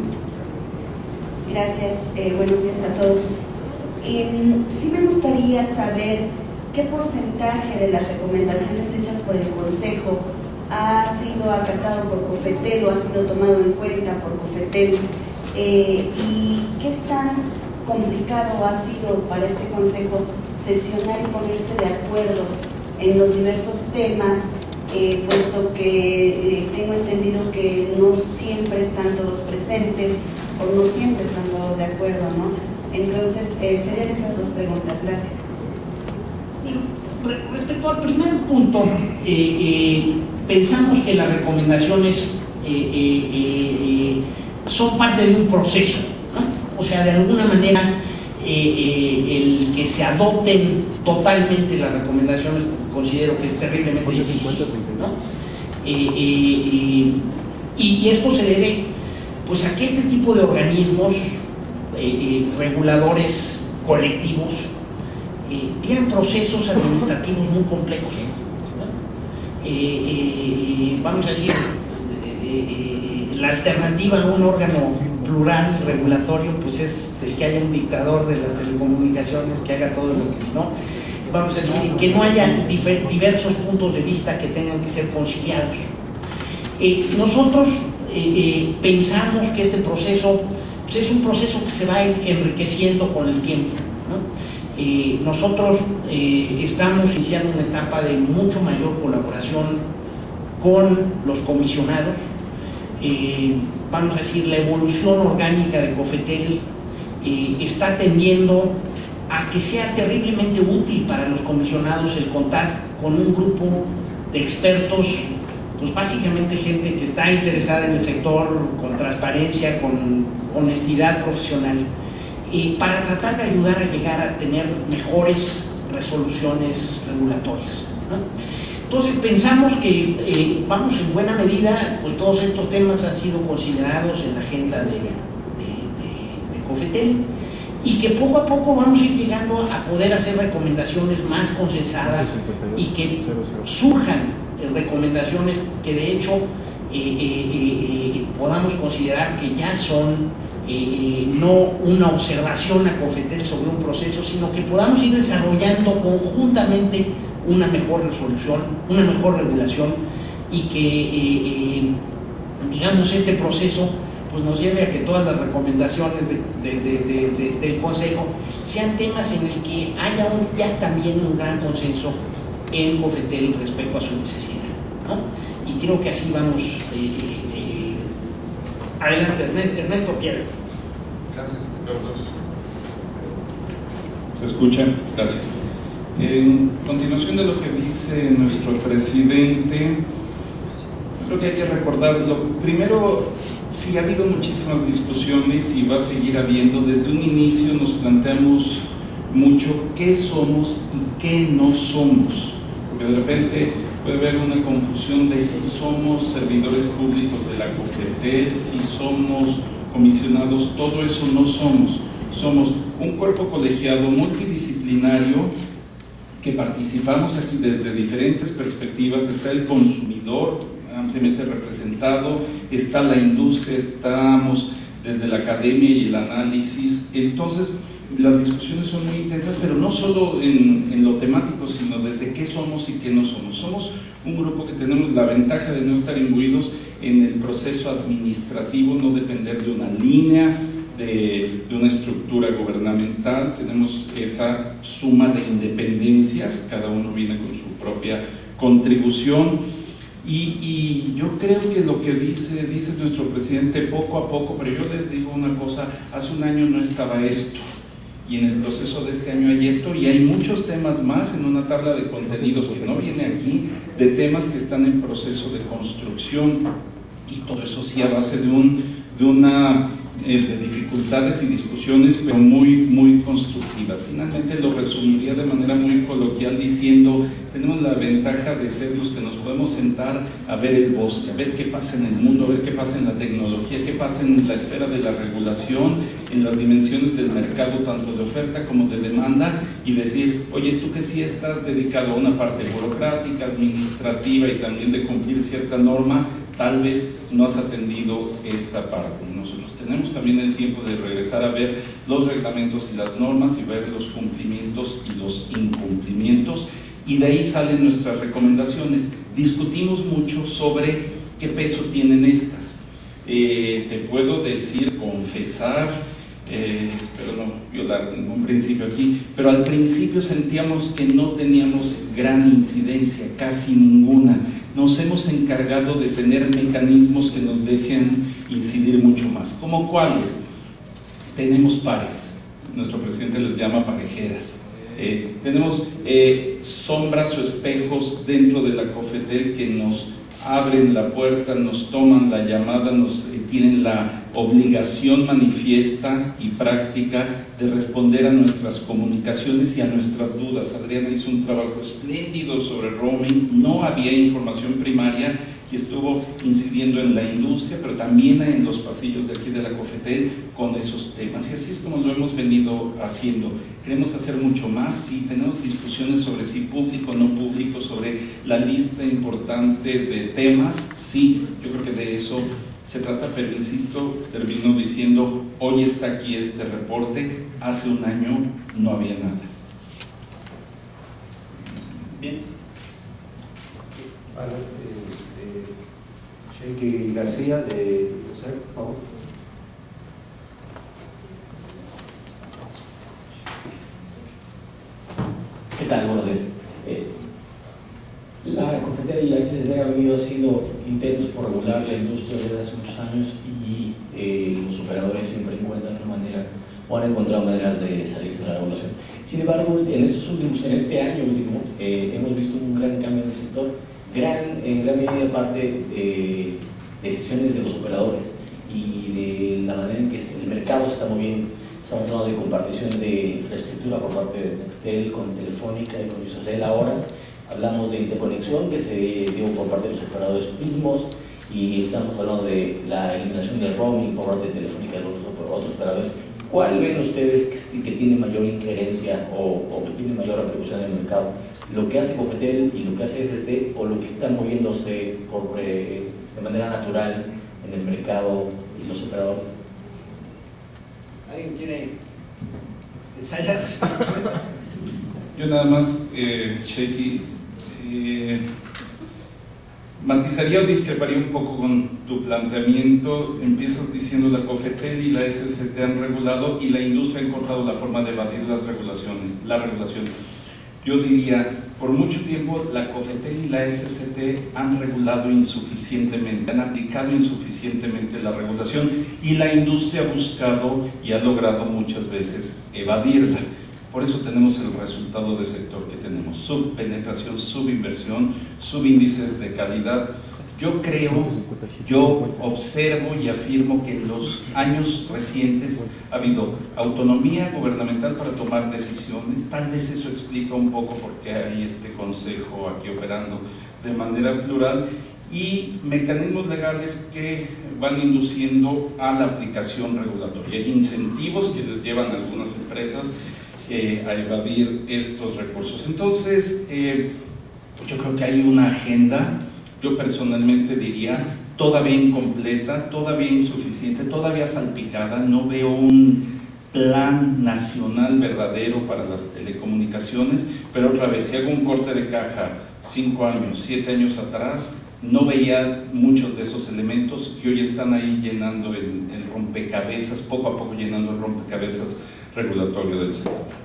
Gracias, buenos días a todos. Sí me gustaría saber qué porcentaje de las recomendaciones hechas por el Consejo ha sido acatado por COFETEL o ha sido tomado en cuenta por COFETEL, y qué tan complicado ha sido para este Consejo sesionar y ponerse de acuerdo en los diversos temas, puesto que tengo entendido que no siempre están todos presentes o no siempre están todos de acuerdo, ¿no? Entonces, serían esas 2 preguntas. Gracias. Bueno, respecto al primer punto, pensamos que las recomendaciones son parte de un proceso, ¿no? O sea, de alguna manera, el que se adopten totalmente las recomendaciones considero que es terriblemente difícil, ¿no? Y esto se debe pues a que este tipo de organismos reguladores colectivos tienen procesos administrativos muy complejos, ¿no? Vamos a decir, la alternativa a un órgano plural regulatorio pues es el que haya un dictador de las telecomunicaciones que haga todo lo que, ¿no? Vamos a decir, que no haya diversos puntos de vista que tengan que ser conciliados. Nosotros pensamos que este proceso pues es un proceso que se va a ir enriqueciendo con el tiempo, ¿no? Nosotros estamos iniciando una etapa de mucho mayor colaboración con los comisionados. Vamos a decir, la evolución orgánica de COFETEL está tendiendo a que sea terriblemente útil para los comisionados el contar con un grupo de expertos, pues básicamente gente que está interesada en el sector, con transparencia, con honestidad profesional, para tratar de ayudar a llegar a tener mejores resoluciones regulatorias, ¿no? Entonces pensamos que vamos, en buena medida, pues todos estos temas han sido considerados en la agenda de COFETEL, y que poco a poco vamos a ir llegando a poder hacer recomendaciones más consensadas y que surjan recomendaciones que de hecho podamos considerar que ya son no una observación a Cofetel sobre un proceso, sino que podamos ir desarrollando conjuntamente una mejor resolución, una mejor regulación, y que digamos este proceso pues nos lleve a que todas las recomendaciones del Consejo sean temas en el que haya ya también un gran consenso en Cofetel respecto a su necesidad, ¿no? Y creo que así vamos. Adelante, Ernesto Pierres. Gracias, doctor. ¿Se escucha? Gracias. En continuación de lo que dice nuestro presidente, creo que hay que recordarlo. Primero, sí ha habido muchísimas discusiones y va a seguir habiendo. Desde un inicio nos planteamos mucho qué somos y qué no somos, porque de repente puede haber una confusión de si somos servidores públicos de la Cofetel, si somos comisionados. Todo eso no somos. Somos un cuerpo colegiado multidisciplinario que participamos aquí desde diferentes perspectivas. Está el consumidor ampliamente representado, está la industria, estamos desde la academia y el análisis. Entonces las discusiones son muy intensas, pero no solo en lo temático, sino desde qué somos y qué no somos. Somos un grupo que tenemos la ventaja de no estar imbuidos en el proceso administrativo, no depender de una línea, de una estructura gubernamental. Tenemos esa suma de independencias, cada uno viene con su propia contribución. Y yo creo que lo que dice nuestro presidente poco a poco, pero yo les digo una cosa, hace un año no estaba esto, y en el proceso de este año hay esto, y hay muchos temas más en una tabla de contenidos que no viene aquí, de temas que están en proceso de construcción, y todo eso sí a base de dificultades y discusiones, pero muy constructivas. Finalmente lo resumiría de manera muy coloquial diciendo: tenemos la ventaja de ser los que nos podemos sentar a ver el bosque, a ver qué pasa en el mundo, a ver qué pasa en la tecnología, qué pasa en la esfera de la regulación, en las dimensiones del mercado, tanto de oferta como de demanda, y decir: oye, tú que sí estás dedicado a una parte burocrática, administrativa y también de cumplir cierta norma, tal vez no has atendido esta parte. Nosotros tenemos también el tiempo de regresar a ver los reglamentos y las normas y ver los cumplimientos y los incumplimientos, y de ahí salen nuestras recomendaciones. Discutimos mucho sobre qué peso tienen estas. Te puedo decir, confesar, espero no violar ningún principio aquí, pero al principio sentíamos que no teníamos gran incidencia, casi ninguna. Nos hemos encargado de tener mecanismos que nos dejen incidir mucho más. ¿Cómo cuáles? Tenemos pares, nuestro presidente les llama parejeras. Tenemos sombras o espejos dentro de la Cofetel que nos abren la puerta, nos toman la llamada, nos tienen la obligación manifiesta y práctica de responder a nuestras comunicaciones y a nuestras dudas. Adriana hizo un trabajo espléndido sobre roaming, no había información primaria y estuvo incidiendo en la industria, pero también en los pasillos de aquí de la Cofetel con esos temas, y así es como lo hemos venido haciendo. Queremos hacer mucho más, sí, tenemos discusiones sobre si público o no público, sobre la lista importante de temas, sí, yo creo que de eso se trata, pero insisto, termino diciendo: hoy está aquí este reporte, hace un año no había nada. Bien. Sheikh García, de por favor. ¿Qué tal? Buenos días. La Cofetel y la SSD han venido haciendo intentos por regular la industria desde hace muchos años, y los operadores siempre encuentran una manera, o han encontrado maneras de salirse de la regulación. Sin embargo, en este año último, hemos visto un gran cambio en el sector, en gran medida parte de decisiones de los operadores y de la manera en que el mercado se está moviendo. Estamos hablando de compartición de infraestructura por parte de Nextel con Telefónica y con Iusacell ahora. Hablamos de interconexión que se dio por parte de los operadores mismos, y estamos hablando de la eliminación del roaming por parte de Telefónica y los otros operadores. ¿Cuál ven ustedes que tiene mayor injerencia o que tiene mayor repercusión en el mercado? ¿Lo que hace Cofetel y lo que hace SSD, o lo que está moviéndose de manera natural en el mercado y los operadores? ¿Alguien quiere ensayar? Yo nada más, Sheikhy, matizaría o discreparía un poco con tu planteamiento. Empiezas diciendo la COFETEL y la SST han regulado y la industria ha encontrado la forma de evadir las regulaciones. Yo diría, por mucho tiempo la COFETEL y la SST han regulado insuficientemente, han aplicado insuficientemente la regulación y la industria ha buscado y ha logrado muchas veces evadirla. Por eso tenemos el resultado de sector que tenemos: subpenetración, subinversión, subíndices de calidad. Yo observo y afirmo que en los años recientes ha habido autonomía gubernamental para tomar decisiones. Tal vez eso explica un poco por qué hay este consejo aquí operando de manera plural, y mecanismos legales que van induciendo a la aplicación regulatoria. Hay incentivos que les llevan a algunas empresas a evadir estos recursos. Entonces, yo creo que hay una agenda, yo personalmente diría, todavía incompleta, todavía insuficiente, todavía salpicada. No veo un plan nacional verdadero para las telecomunicaciones, pero otra vez, si hago un corte de caja 5 años, 7 años atrás, no veía muchos de esos elementos y hoy están ahí llenando el rompecabezas, poco a poco llenando el rompecabezas regulatorio del sector.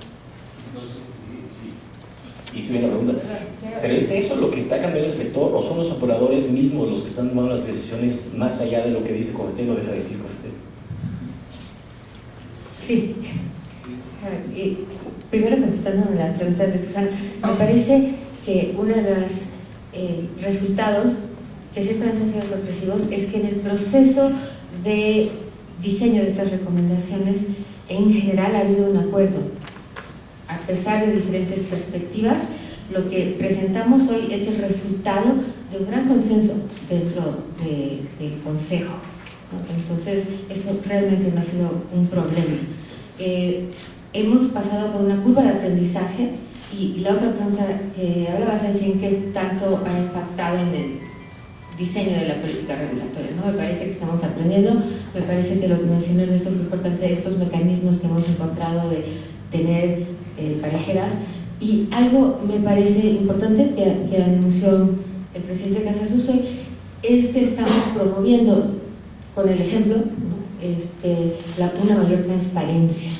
Y si viene la pregunta, ¿pero es eso lo que está cambiando el sector o son los operadores mismos los que están tomando las decisiones más allá de lo que dice COFETEL o deja de decir COFETEL? Sí. Primero, contestando a las preguntas de Susana, me parece que uno de los resultados que ciertamente han sido sorpresivos es que en el proceso de diseño de estas recomendaciones en general ha habido un acuerdo. A pesar de diferentes perspectivas, lo que presentamos hoy es el resultado de un gran consenso dentro del Consejo, ¿no? Entonces, eso realmente no ha sido un problema. Hemos pasado por una curva de aprendizaje y la otra pregunta que hablabas es en qué tanto ha impactado en el diseño de la política regulatoria, ¿no? Me parece que estamos aprendiendo, me parece que lo que mencionó Ernesto fue importante, estos mecanismos que hemos encontrado de tener parejeras, y algo me parece importante que anunció el presidente Casasus hoy es que estamos promoviendo con el ejemplo, ¿no? Una mayor transparencia,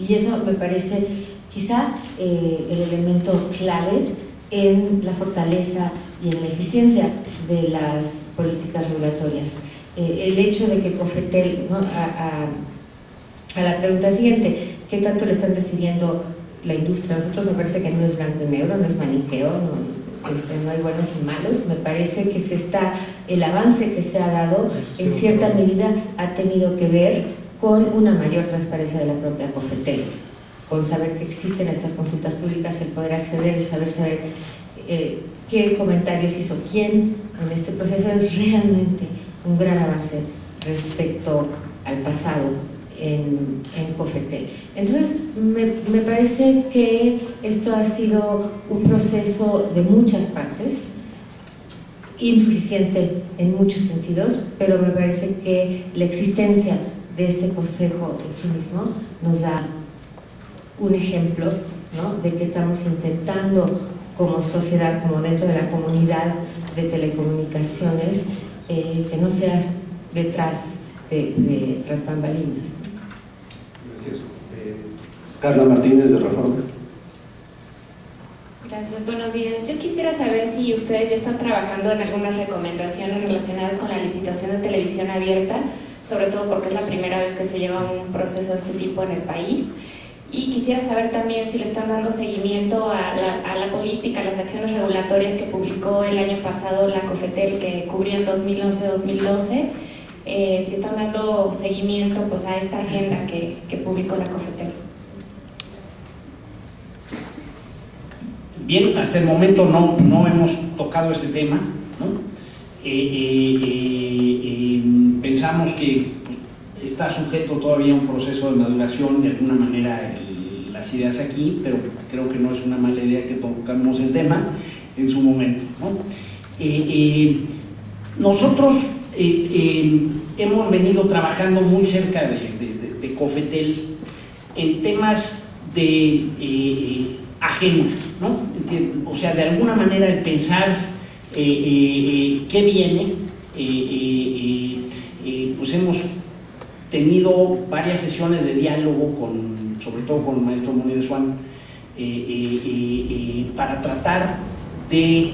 y eso me parece quizá el elemento clave en la fortaleza y en la eficiencia de las políticas regulatorias. El hecho de que COFETEL, ¿no? A la pregunta siguiente, ¿qué tanto le están decidiendo la industria? Nosotros me parece que no es blanco y negro, no es maniqueo, no hay buenos y malos. Me parece que el avance que se ha dado en cierta medida ha tenido que ver con una mayor transparencia de la propia COFETEL, con saber que existen estas consultas públicas, el poder acceder, el saber qué comentarios hizo quién en este proceso. Es realmente un gran avance respecto al pasado en COFETEL. Entonces, me parece que esto ha sido un proceso de muchas partes, insuficiente en muchos sentidos, pero me parece que la existencia de este consejo en sí mismo nos da un ejemplo, ¿no? De que estamos intentando como sociedad, como dentro de la comunidad de telecomunicaciones, que no seas detrás de tras bambalinas. Gracias. Carla Martínez, de Reforma. Gracias, buenos días. Yo quisiera saber si ustedes ya están trabajando en algunas recomendaciones relacionadas con la licitación de televisión abierta, sobre todo porque es la primera vez que se lleva un proceso de este tipo en el país. Y quisiera saber también si le están dando seguimiento a la política, a las acciones regulatorias que publicó el año pasado la COFETEL, que cubrían 2011-2012, si están dando seguimiento pues, a esta agenda que publicó la COFETEL. Bien, hasta el momento no hemos tocado este tema, ¿no? Pensamos que está sujeto todavía a un proceso de maduración, de alguna manera, las ideas aquí, pero creo que no es una mala idea que tocamos el tema en su momento, ¿no? Nosotros hemos venido trabajando muy cerca de COFETEL en temas de agenda, ¿no? O sea, de alguna manera el pensar qué viene, pues hemos tenido varias sesiones de diálogo sobre todo con el maestro Muniz Swan, para tratar de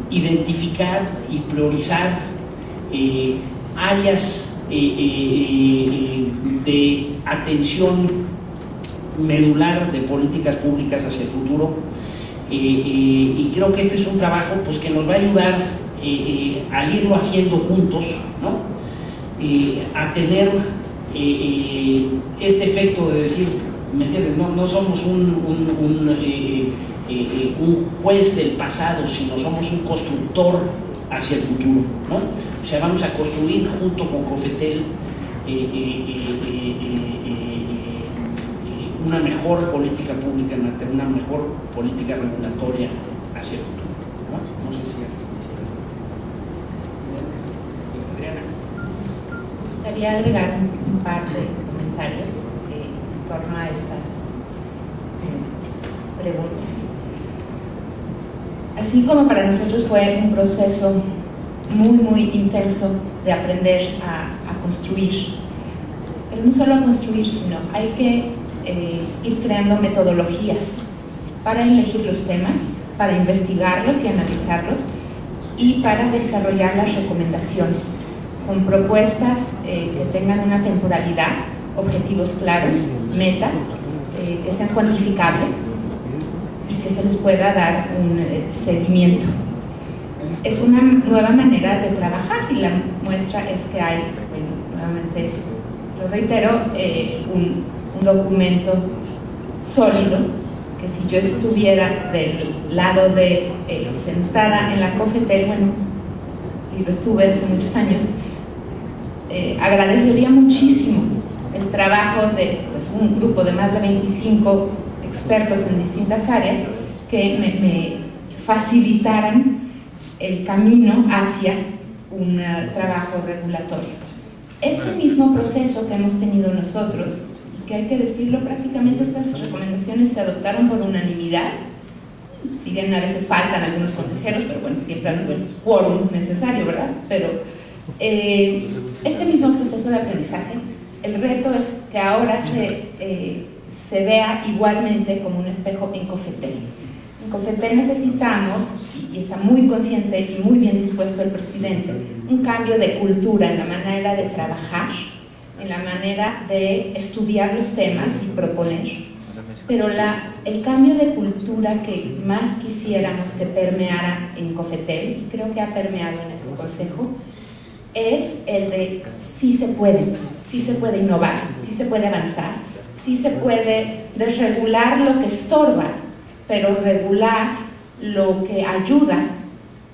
identificar y priorizar áreas de atención medular de políticas públicas hacia el futuro, y creo que este es un trabajo pues, que nos va a ayudar al irlo haciendo juntos, ¿no? A tener este efecto de decir, ¿me entiendes? No somos un juez del pasado, sino somos un constructor hacia el futuro, ¿no? O sea, vamos a construir junto con COFETEL una mejor política pública, una mejor política regulatoria hacia el futuro, ¿no? No sé si Adriana. Me gustaría agregar un par de comentarios en torno a estas preguntas. Así como para nosotros fue un proceso muy intenso de aprender a construir, pero no solo a construir, sino hay que ir creando metodologías para elegir los temas, para investigarlos y analizarlos, y para desarrollar las recomendaciones con propuestas que tengan una temporalidad, objetivos claros, metas que sean cuantificables y que se les pueda dar un seguimiento. Es una nueva manera de trabajar, y la muestra es que hay, bueno, nuevamente lo reitero, un documento sólido, que si yo estuviera del lado de sentada en la COFETEL, bueno, y lo estuve hace muchos años, agradecería muchísimo el trabajo de pues, un grupo de más de 25 expertos en distintas áreas que me facilitaran el camino hacia un trabajo regulatorio. Este mismo proceso que hemos tenido nosotros, que hay que decirlo, prácticamente estas recomendaciones se adoptaron por unanimidad, si bien a veces faltan algunos consejeros, pero bueno, siempre ha habido el quórum necesario, ¿verdad? Pero este mismo proceso de aprendizaje, el reto es que ahora se vea igualmente como un espejo en COFETEL. En COFETEL necesitamos, y está muy consciente y muy bien dispuesto el presidente, un cambio de cultura en la manera de trabajar, en la manera de estudiar los temas y proponer. Pero el cambio de cultura que más quisiéramos que permeara en COFETEL, y creo que ha permeado en este consejo, es el de sí se puede innovar, sí se puede avanzar, sí se puede desregular lo que estorba, pero regular lo que ayuda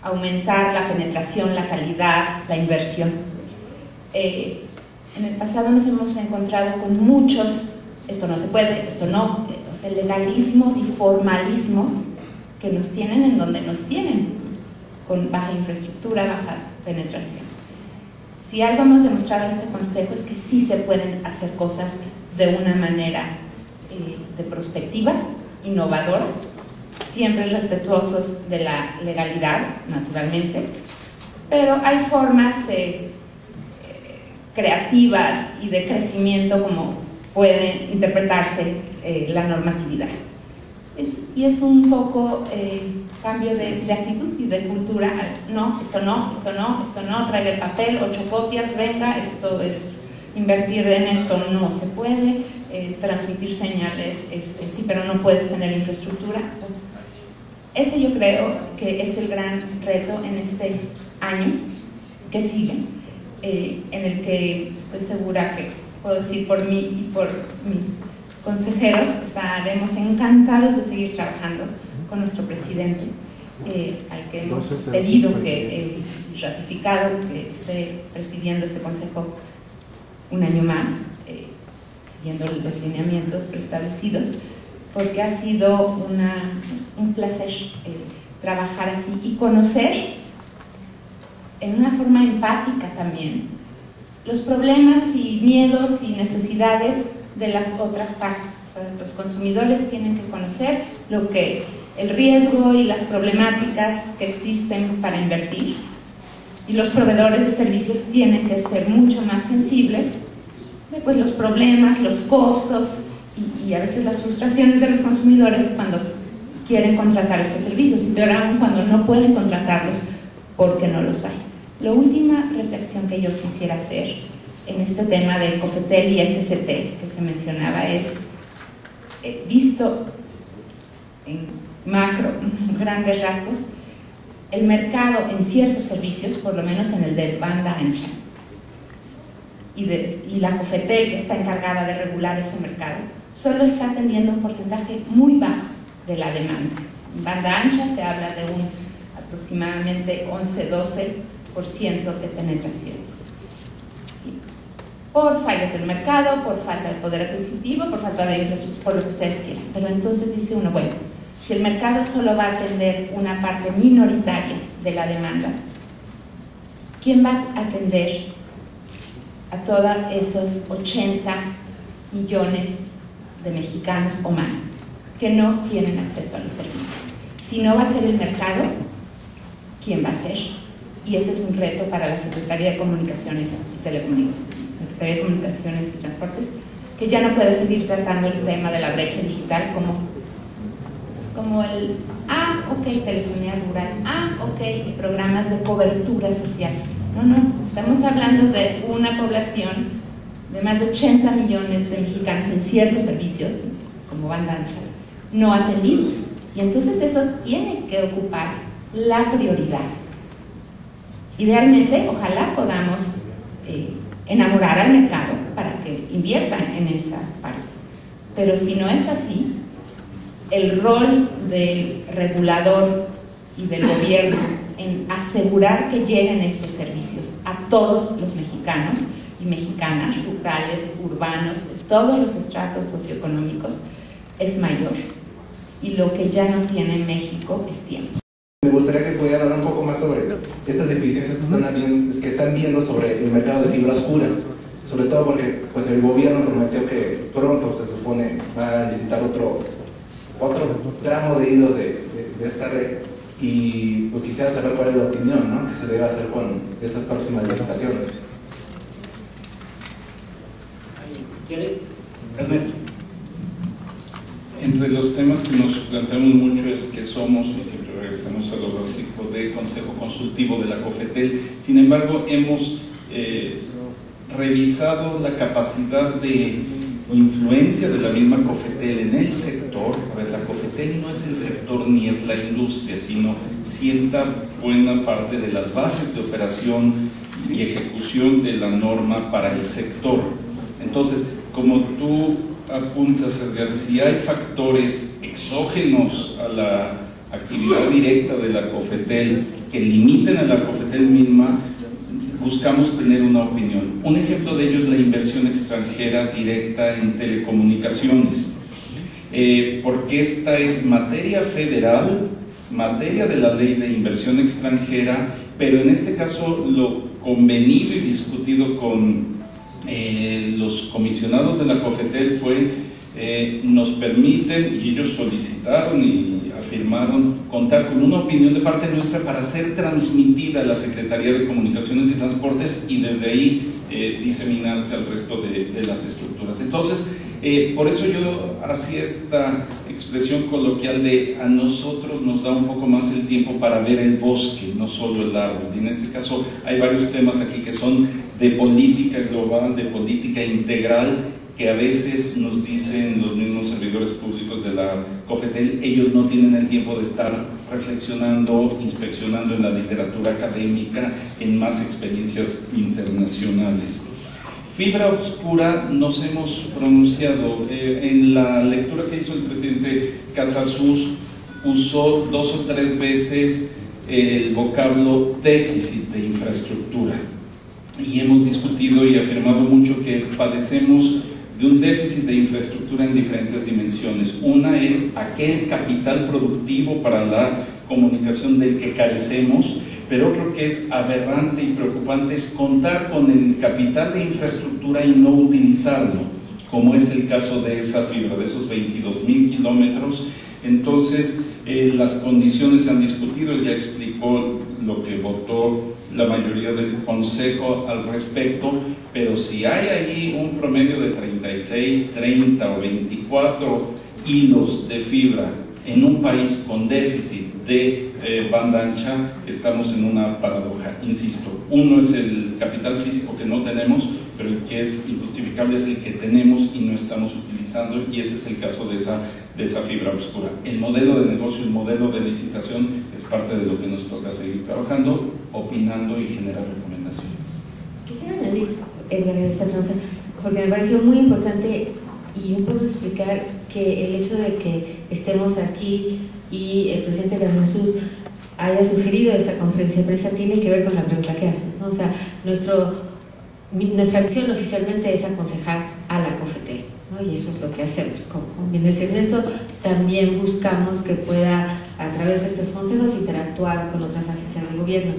a aumentar la penetración, la calidad, la inversión. En el pasado nos hemos encontrado con muchos, esto no se puede, esto no, o sea, legalismos y formalismos que nos tienen en donde nos tienen, con baja infraestructura, baja penetración. Si algo hemos demostrado en este consejo es que sí se pueden hacer cosas de una manera de prospectiva, innovadora, siempre respetuosos de la legalidad, naturalmente, pero hay formas creativas y de crecimiento como puede interpretarse la normatividad. Y es un poco cambio de actitud y de cultura. No, esto no, esto no, esto no, traiga el papel, 8 copias, venga, esto es invertir en esto, no se puede, transmitir señales, sí, pero no puedes tener infraestructura. Ese yo creo que es el gran reto en este año que sigue, en el que estoy segura que puedo decir por mí y por mis consejeros, estaremos encantados de seguir trabajando con nuestro presidente, al que hemos pedido que ratificado que esté presidiendo este consejo un año más, siguiendo los lineamientos preestablecidos, porque ha sido un placer trabajar así y conocer en una forma empática también los problemas y y miedos y necesidades de las otras partes. O sea, los consumidores tienen que conocer el riesgo y las problemáticas que existen para invertir, y los proveedores de servicios tienen que ser mucho más sensibles de pues, los problemas, los costos y a veces las frustraciones de los consumidores cuando quieren contratar estos servicios, y peor aún cuando no pueden contratarlos porque no los hay. La última reflexión que yo quisiera hacer en este tema de Cofetel y SCT que se mencionaba es, visto en macro, en grandes rasgos, el mercado en ciertos servicios, por lo menos en el de banda ancha, y la Cofetel, que está encargada de regular ese mercado, solo está atendiendo un porcentaje muy bajo de la demanda. En banda ancha se habla de un aproximadamente 11-12% de penetración. Por fallas del mercado, por falta de poder adquisitivo, por falta de infraestructura, por lo que ustedes quieran. Pero entonces dice uno, bueno, si el mercado solo va a atender una parte minoritaria de la demanda, ¿quién va a atender a todos esos 80 millones de mexicanos o más que no tienen acceso a los servicios? Si no va a ser el mercado, ¿quién va a ser? Y ese es un reto para la Secretaría de Comunicaciones y Telecomunicaciones, Secretaría de Comunicaciones y Transportes, que ya no puede seguir tratando el tema de la brecha digital como el, ok, telefonía rural, ok, programas de cobertura social. No, estamos hablando de una población de más de 80 millones de mexicanos en ciertos servicios, como banda ancha, no atendidos. Y entonces eso tiene que ocupar la prioridad. Idealmente, ojalá podamos enamorar al mercado para que inviertan en esa parte. Pero si no es así, el rol del regulador y del gobierno en asegurar que lleguen estos servicios a todos los mexicanos y mexicanas, rurales, urbanos, de todos los estratos socioeconómicos, es mayor. Y lo que ya no tiene México es tiempo. Me gustaría que pudiera hablar un poco más sobre estas deficiencias que están viendo sobre el mercado de fibra oscura, sobre todo porque pues, el gobierno prometió que pronto se supone va a licitar otro tramo de hilos de esta red, y pues quisiera saber cuál es la opinión, ¿no?, que se debe hacer con estas próximas licitaciones. ¿Quiere? Ernesto. Entre los temas que nos planteamos mucho es que somos, y siempre regresamos a lo básico, de Consejo Consultivo de la Cofetel. Sin embargo, hemos revisado la capacidad de influencia de la misma Cofetel en el sector. A ver, la Cofetel no es el sector ni es la industria, sino sienta buena parte de las bases de operación y ejecución de la norma para el sector. Entonces, como tú apuntas, Edgar, si hay factores exógenos a la actividad directa de la Cofetel que limiten a la Cofetel misma, buscamos tener una opinión. Un ejemplo de ello es la inversión extranjera directa en telecomunicaciones, porque esta es materia federal, materia de la ley de inversión extranjera, pero en este caso lo convenido y discutido con los comisionados de la Cofetel fue, nos permiten, y ellos solicitaron y afirmaron, contar con una opinión de parte nuestra para ser transmitida a la Secretaría de Comunicaciones y Transportes y desde ahí diseminarse al resto de las estructuras. Entonces, por eso yo hacía esta expresión coloquial de a nosotros nos da un poco más el tiempo para ver el bosque, no solo el árbol. Y en este caso hay varios temas aquí que son de política global, de política integral, que a veces nos dicen los mismos servidores públicos de la Cofetel, ellos no tienen el tiempo de estar reflexionando, inspeccionando en la literatura académica, en más experiencias internacionales. Fibra oscura nos hemos pronunciado, en la lectura que hizo el presidente Casasus usó 2 o 3 veces el vocablo déficit de infraestructura, y hemos discutido y afirmado mucho que padecemos de un déficit de infraestructura en diferentes dimensiones. Una es aquel capital productivo para la comunicación del que carecemos, pero otro que es aberrante y preocupante es contar con el capital de infraestructura y no utilizarlo, como es el caso de esa fibra, de esos 22,000 kilómetros. Entonces, las condiciones se han discutido, ya explicó lo que votó la mayoría del Consejo al respecto, pero si hay ahí un promedio de 36, 30 o 24 hilos de fibra en un país con déficit de banda ancha, estamos en una paradoja. Insisto, uno es el capital físico que no tenemos, pero el que es injustificable es el que tenemos y no estamos utilizando, y ese es el caso de esa fibra oscura. El modelo de negocio, el modelo de licitación es parte de lo que nos toca seguir trabajando, opinando y generar recomendaciones. Quisiera añadir, Edgar, esta pregunta, porque me pareció muy importante y un poco explicar que el hecho de que estemos aquí y el presidente Carlos Jesús haya sugerido esta conferencia de prensa tiene que ver con la pregunta que haces, ¿no? O sea, nuestra misión oficialmente es aconsejar a la COFETEL, ¿no? Y eso es lo que hacemos. Como bien decía Ernesto, también buscamos que pueda, a través de estos consejos, interactuar con otras agencias de gobierno.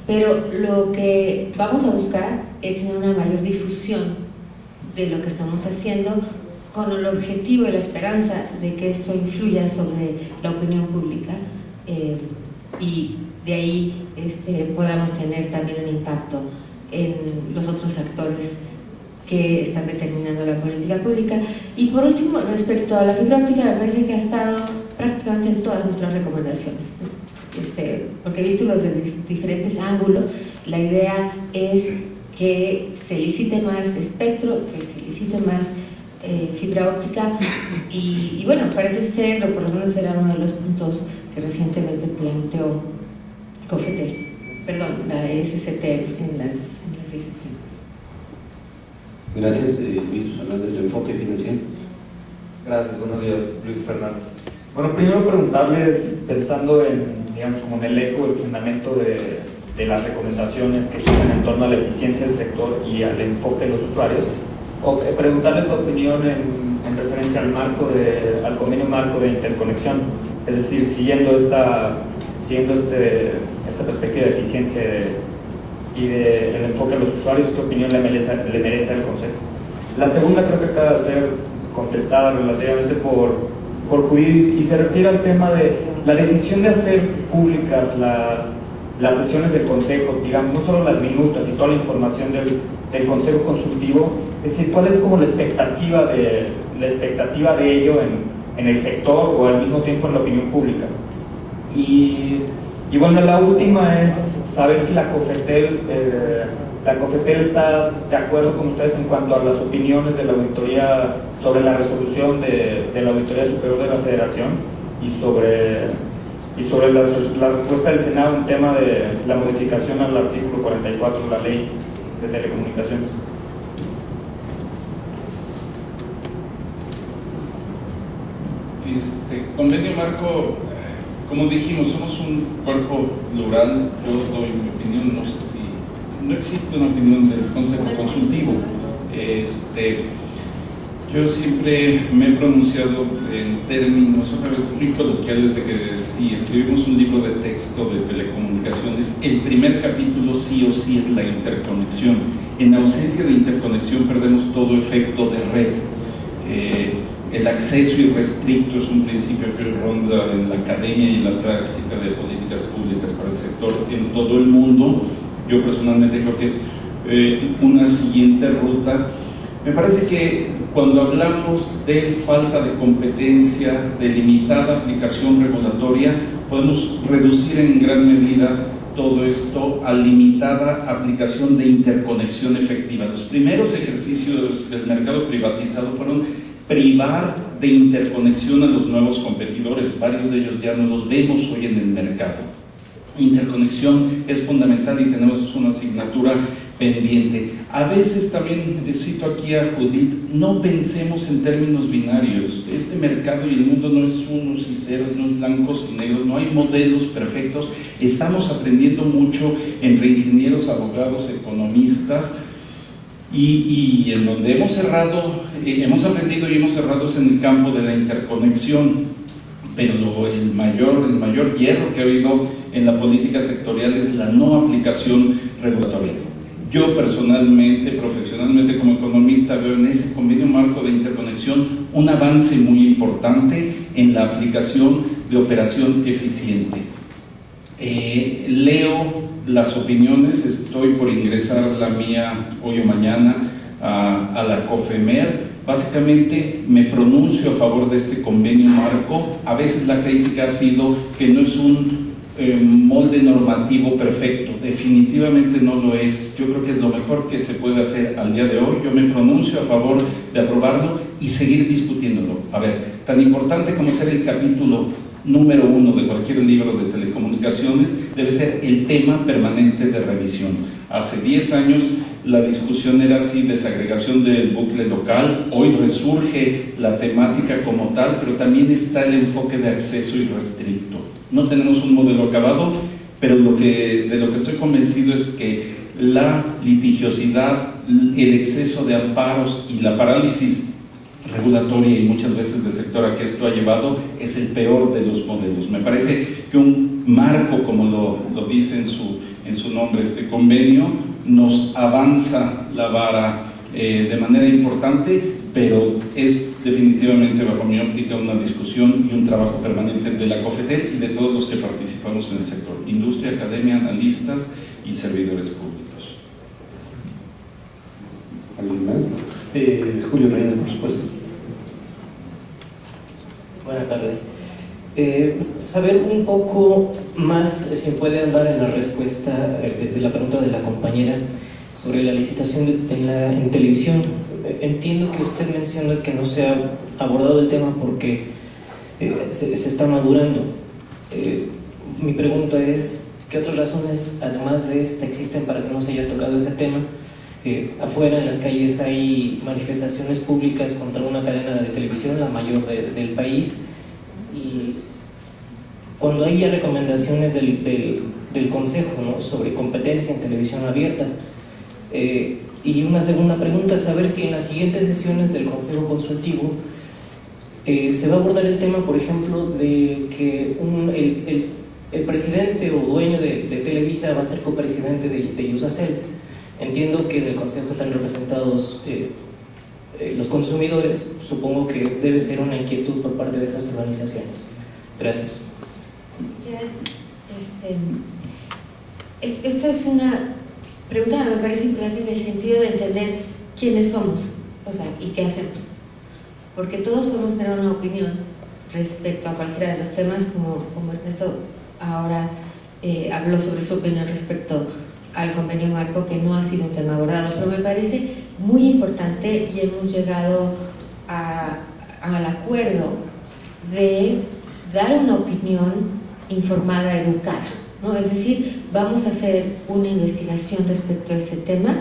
Pero lo que vamos a buscar es tener una mayor difusión de lo que estamos haciendo, con el objetivo y la esperanza de que esto influya sobre la opinión pública, y de ahí podamos tener también un impacto en los otros actores que están determinando la política pública. Y por último, respecto a la fibra óptica, me parece que ha estado prácticamente en todas nuestras recomendaciones, ¿no? Porque he visto los de diferentes ángulos. La idea es que se licite más espectro, que se licite más fibra óptica, y bueno, parece ser, o por lo menos era uno de los puntos que recientemente planteó COFETEL, perdón, la SCT en las discusiones. Gracias, Luis Fernández, de Enfoque Financiero. Gracias, buenos días, Luis Fernández. Bueno, primero preguntarles, pensando en, digamos, como en el eje o el fundamento de las recomendaciones que giran en torno a la eficiencia del sector y al enfoque de los usuarios, o preguntarles la opinión en referencia al convenio marco de interconexión, es decir, siguiendo esta perspectiva de eficiencia y del enfoque de los usuarios, ¿qué opinión le merece al Consejo? La segunda creo que acaba de ser contestada relativamente por Judith, y se refiere al tema de la decisión de hacer públicas las sesiones del Consejo, digamos, no solo las minutas y toda la información del Consejo Consultivo, es decir, ¿cuál es como la expectativa de ello en el sector o al mismo tiempo en la opinión pública? Y bueno, la última es saber si la COFETEL está de acuerdo con ustedes en cuanto a las opiniones de la auditoría sobre la resolución de la Auditoría Superior de la Federación y sobre la respuesta del Senado en tema de la modificación al artículo 44 de la Ley de Telecomunicaciones. Convenio marco, como dijimos, somos un cuerpo plural. Yo doy mi opinión, no sé si no existe una opinión del Consejo Consultivo. Yo siempre me he pronunciado en términos otra vez muy coloquiales de que si escribimos un libro de texto de telecomunicaciones, el primer capítulo sí o sí es la interconexión. En ausencia de interconexión perdemos todo efecto de red. El acceso irrestricto es un principio que ronda en la academia y en la práctica de políticas públicas para el sector en todo el mundo. Yo personalmente creo que es una siguiente ruta. Me parece que cuando hablamos de falta de competencia, de limitada aplicación regulatoria, podemos reducir en gran medida todo esto a limitada aplicación de interconexión efectiva. Los primeros ejercicios del mercado privatizado fueron privar de interconexión a los nuevos competidores. Varios de ellos ya no los vemos hoy en el mercado. Interconexión es fundamental y tenemos una asignatura pendiente. A veces también cito aquí a Judith, no pensemos en términos binarios. Este mercado y el mundo no es unos y ceros, no es blancos y negros, no hay modelos perfectos. Estamos aprendiendo mucho entre ingenieros, abogados, economistas, y en donde hemos aprendido y hemos errado es en el campo de la interconexión. Pero el mayor hierro que ha habido en la política sectorial es la no aplicación regulatoria. Yo personalmente, profesionalmente como economista, veo en ese convenio marco de interconexión un avance muy importante en la aplicación de operación eficiente. Leo las opiniones, estoy por ingresar la mía hoy o mañana a la COFEMER. Básicamente me pronuncio a favor de este convenio marco. A veces la crítica ha sido que no es un molde normativo perfecto, definitivamente no lo es. Yo creo que es lo mejor que se puede hacer al día de hoy. Yo me pronuncio a favor de aprobarlo y seguir discutiéndolo. A ver, tan importante como ser el capítulo número 1 de cualquier libro de telecomunicaciones, debe ser el tema permanente de revisión. Hace 10 años la discusión era así, desagregación del bucle local. Hoy resurge la temática como tal, pero también está el enfoque de acceso irrestricto. No tenemos un modelo acabado, pero de lo que estoy convencido es que la litigiosidad, el exceso de amparos y la parálisis regulatoria y muchas veces del sector a que esto ha llevado es el peor de los modelos. Me parece que un marco, como lo dice en su nombre este convenio, nos avanza la vara de manera importante, pero es definitivamente, bajo mi óptica, una discusión y un trabajo permanente de la COFETEL y de todos los que participamos en el sector: industria, academia, analistas y servidores públicos. ¿Alguien más? Julio Reina, por supuesto. Buenas tardes. Saber un poco más, si puede andar en la respuesta de la pregunta de la compañera sobre la licitación en televisión. Entiendo que usted menciona que no se ha abordado el tema porque se está madurando. Mi pregunta es, ¿qué otras razones, además de esta, existen para que no se haya tocado ese tema? Afuera, en las calles, hay manifestaciones públicas contra una cadena de televisión, la mayor del país, y cuando hay ya recomendaciones del Consejo, ¿no?, sobre competencia en televisión abierta. Y una segunda pregunta es saber si en las siguientes sesiones del Consejo Consultivo se va a abordar el tema, por ejemplo, de que el presidente o dueño de Televisa va a ser copresidente de Iusacell. Entiendo que en el Consejo están representados los consumidores. Supongo que debe ser una inquietud por parte de estas organizaciones. Gracias. Esta es una pregunta que me parece importante en el sentido de entender quiénes somos, o sea, y qué hacemos. Porque todos podemos tener una opinión respecto a cualquiera de los temas, como Ernesto ahora habló sobre su opinión respecto al convenio marco, que no ha sido un tema abordado, pero me parece muy importante y hemos llegado al acuerdo de dar una opinión informada, educada, ¿no? Es decir, vamos a hacer una investigación respecto a ese tema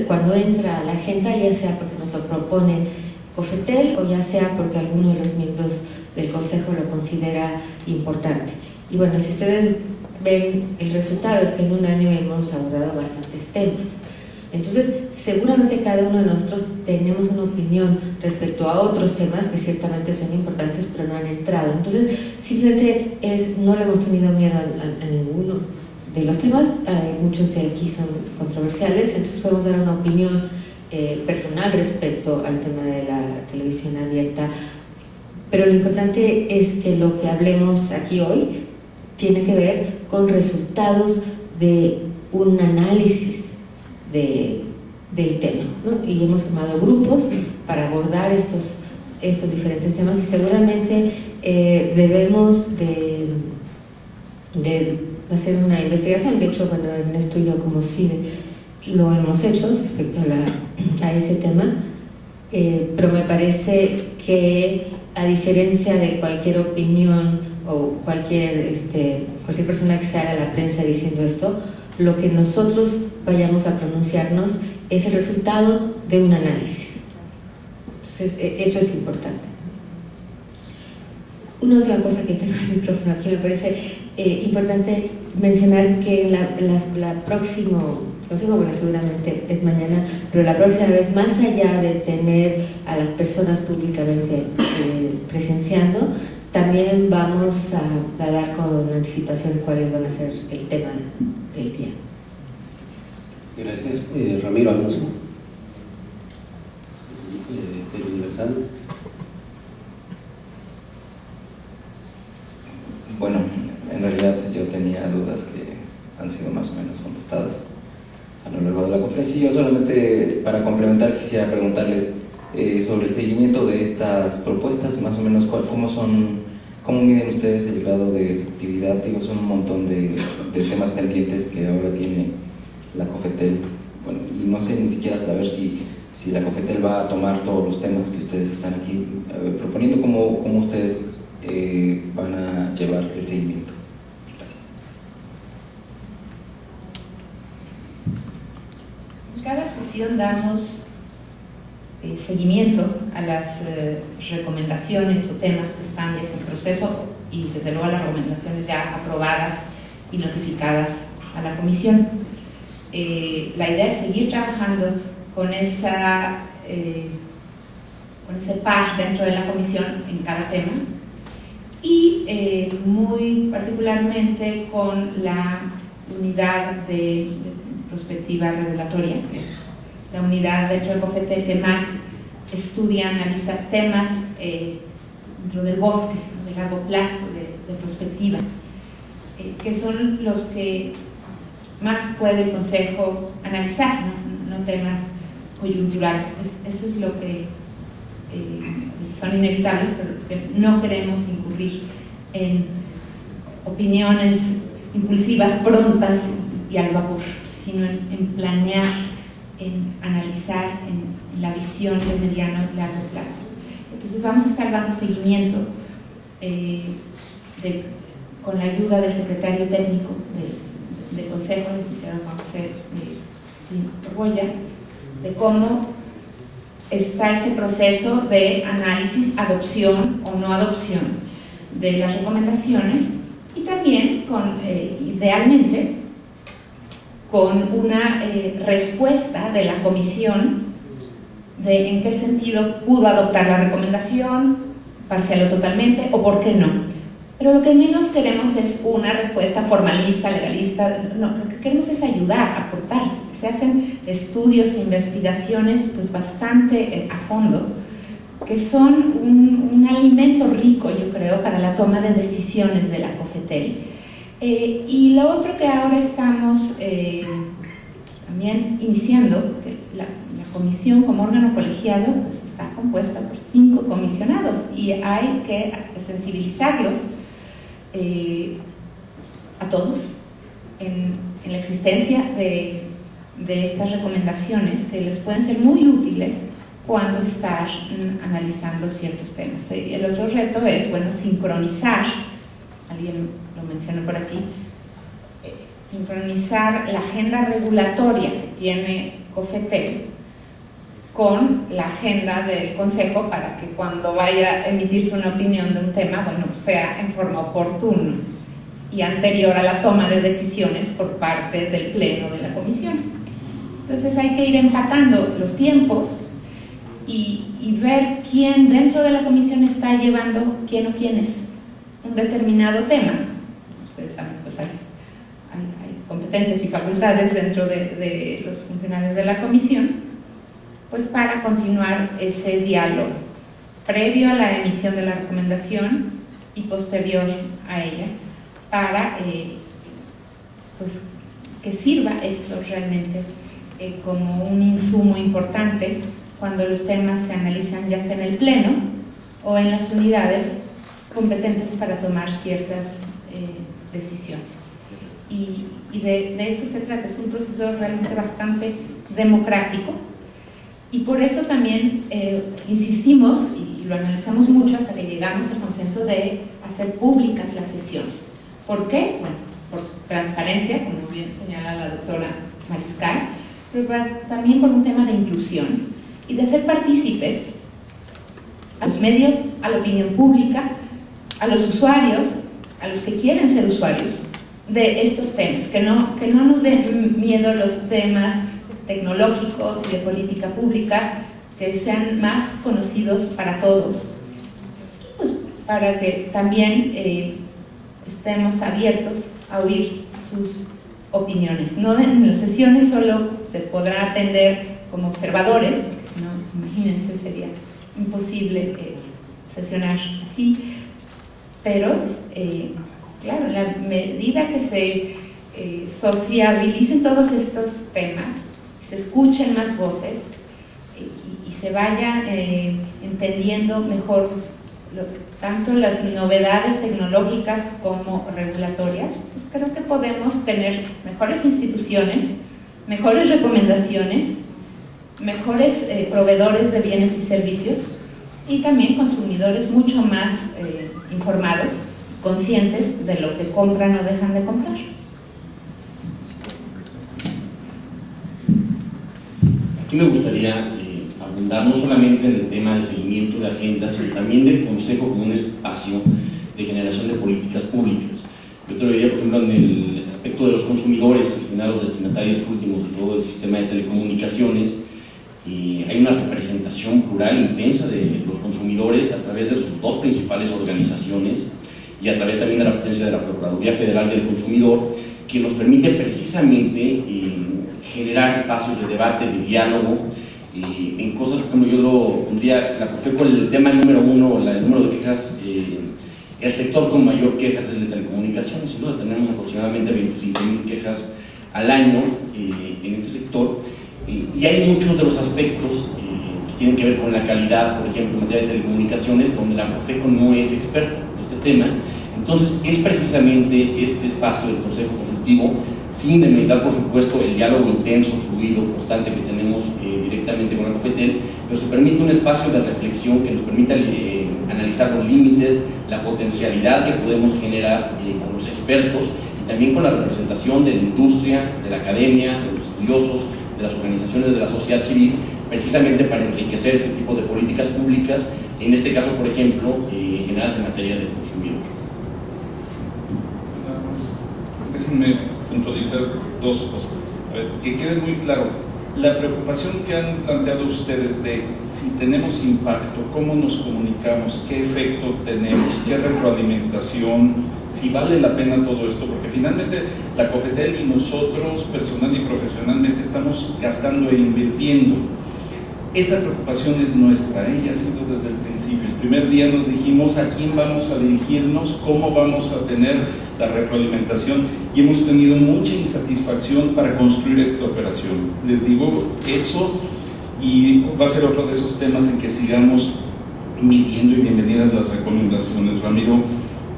cuando entra a la agenda, ya sea porque nos lo propone COFETEL o ya sea porque alguno de los miembros del Consejo lo considera importante. Y bueno, si ustedes ven, el resultado es que en un año hemos abordado bastantes temas. Entonces, seguramente cada uno de nosotros tenemos una opinión respecto a otros temas que ciertamente son importantes, pero no han entrado. Entonces, simplemente no le hemos tenido miedo a ninguno de los temas. Muchos de aquí son controversiales, entonces podemos dar una opinión personal respecto al tema de la televisión abierta. Pero lo importante es que lo que hablemos aquí hoy tiene que ver con resultados de un análisis del tema, ¿no? Y hemos formado grupos para abordar estos diferentes temas y seguramente debemos de hacer una investigación. De hecho, bueno, Ernesto y yo como CIDE lo hemos hecho respecto a ese tema, pero me parece que, a diferencia de cualquier opinión o cualquier persona que se haga a la prensa diciendo esto, lo que nosotros vayamos a pronunciarnos es el resultado de un análisis. Entonces, eso es importante. Una última cosa que tengo el micrófono aquí, me parece importante mencionar que la próximo consejo, bueno, seguramente es mañana, pero la próxima vez, más allá de tener a las personas públicamente presenciando, también vamos a dar con anticipación cuáles van a ser el tema del día. Gracias. Ramiro Alonso, del Universal. Bueno, en realidad yo tenía dudas que han sido más o menos contestadas a lo largo de la conferencia. Yo solamente, para complementar, quisiera preguntarles sobre el seguimiento de estas propuestas, más o menos cómo miden ustedes el grado de efectividad. Digo, son un montón de temas pendientes que ahora tiene la COFETEL. Bueno, y no sé ni siquiera saber si la COFETEL va a tomar todos los temas que ustedes están aquí proponiendo, cómo ustedes van a llevar el seguimiento. Gracias. En cada sesión damos seguimiento a las recomendaciones o temas que están ya en proceso y desde luego a las recomendaciones ya aprobadas y notificadas a la comisión. La idea es seguir trabajando con ese par dentro de la comisión en cada tema y muy particularmente con la unidad de perspectiva regulatoria, que es la unidad dentro de COFETEL que más estudia, analiza temas dentro del bosque, de largo plazo, de perspectiva, que son los que más puede el Consejo analizar, no temas coyunturales. Eso es lo que son inevitables, pero que no queremos incurrir en opiniones impulsivas, prontas y al vapor, sino en planear, en analizar, en la visión de mediano y largo plazo. Entonces vamos a estar dando seguimiento con la ayuda del secretario técnico del Consejo, el licenciado Juan José Borbolla, de cómo está ese proceso de análisis, adopción o no adopción de las recomendaciones, y también idealmente con una respuesta de la comisión de en qué sentido pudo adoptar la recomendación, parcial o totalmente, o por qué no. Pero lo que menos queremos es una respuesta formalista, legalista. No, lo que queremos es ayudar, aportar. Se hacen estudios e investigaciones pues bastante a fondo, que son un alimento rico, yo creo, para la toma de decisiones de la COFETEL. Y lo otro que ahora estamos también iniciando, que la comisión como órgano colegiado pues está compuesta por 5 comisionados y hay que sensibilizarlos a todos en la existencia de estas recomendaciones que les pueden ser muy útiles cuando estás analizando ciertos temas. El otro reto es, bueno, sincronizar, alguien lo mencionó por aquí, sincronizar la agenda regulatoria que tiene COFETEL con la agenda del Consejo para que cuando vaya a emitirse una opinión de un tema, bueno, sea en forma oportuna y anterior a la toma de decisiones por parte del Pleno de la Comisión. Entonces hay que ir empatando los tiempos y ver quién dentro de la Comisión está llevando quién o quiénes un determinado tema. Ustedes saben, pues hay competencias y facultades dentro de los funcionarios de la Comisión, pues para continuar ese diálogo previo a la emisión de la recomendación y posterior a ella, para pues que sirva esto realmente como un insumo importante cuando los temas se analizan ya sea en el Pleno o en las unidades competentes para tomar ciertas decisiones. Y de eso se trata, es un proceso realmente bastante democrático. Y por eso también insistimos, y lo analizamos mucho hasta que llegamos al consenso de hacer públicas las sesiones. ¿Por qué? Bueno, por transparencia, como bien señala la doctora Mariscal, pero también por un tema de inclusión y de hacer partícipes a los medios, a la opinión pública, a los usuarios, a los que quieren ser usuarios de estos temas, que no nos den miedo los temas tecnológicos y de política pública, que sean más conocidos para todos. Pues para que también estemos abiertos a oír sus opiniones. No en las sesiones solo se podrá atender como observadores, porque si no, imagínense, sería imposible sesionar así, pero claro, en la medida que se sociabilicen todos estos temas, se escuchen más voces y se vayan entendiendo mejor tanto las novedades tecnológicas como regulatorias, pues creo que podemos tener mejores instituciones, mejores recomendaciones, mejores proveedores de bienes y servicios y también consumidores mucho más informados, conscientes de lo que compran o dejan de comprar. Aquí me gustaría abundar no solamente en el tema del seguimiento de agendas, sino también del Consejo como un espacio de generación de políticas públicas. Yo te lo diría, por ejemplo, en el aspecto de los consumidores, al final los destinatarios últimos de todo el sistema de telecomunicaciones, hay una representación plural intensa de los consumidores a través de sus dos principales organizaciones y a través también de la presencia de la Procuraduría Federal del Consumidor, que nos permite precisamente generar espacios de debate, de diálogo, en cosas, como yo lo pondría, la Profeco, el tema número uno, el número de quejas, el sector con mayor quejas es el de telecomunicaciones, sin duda tenemos aproximadamente 25,000 quejas al año en este sector, y hay muchos de los aspectos que tienen que ver con la calidad, por ejemplo, en materia de telecomunicaciones, donde la Profeco no es experta en este tema. Entonces es precisamente este espacio del Consejo Consultivo, sin demeritar por supuesto el diálogo intenso, fluido, constante que tenemos directamente con la COFETEL, pero se permite un espacio de reflexión que nos permita analizar los límites, la potencialidad que podemos generar con los expertos y también con la representación de la industria, de la academia, de los estudiosos, de las organizaciones de la sociedad civil, precisamente para enriquecer este tipo de políticas públicas, en este caso, por ejemplo, generadas en materia de consumidor. Nada más, déjenme puntualizar dos cosas. A ver, que quede muy claro, la preocupación que han planteado ustedes de si tenemos impacto, cómo nos comunicamos, qué efecto tenemos, qué retroalimentación, si vale la pena todo esto, porque finalmente la COFETEL y nosotros personal y profesionalmente estamos gastando e invirtiendo. Esa preocupación es nuestra, y ha sido desde el principio. El primer día nos dijimos a quién vamos a dirigirnos, cómo vamos a tener la retroalimentación, y hemos tenido mucha insatisfacción para construir esta operación. Les digo eso, y va a ser otro de esos temas en que sigamos midiendo, y bienvenidas las recomendaciones, Ramiro.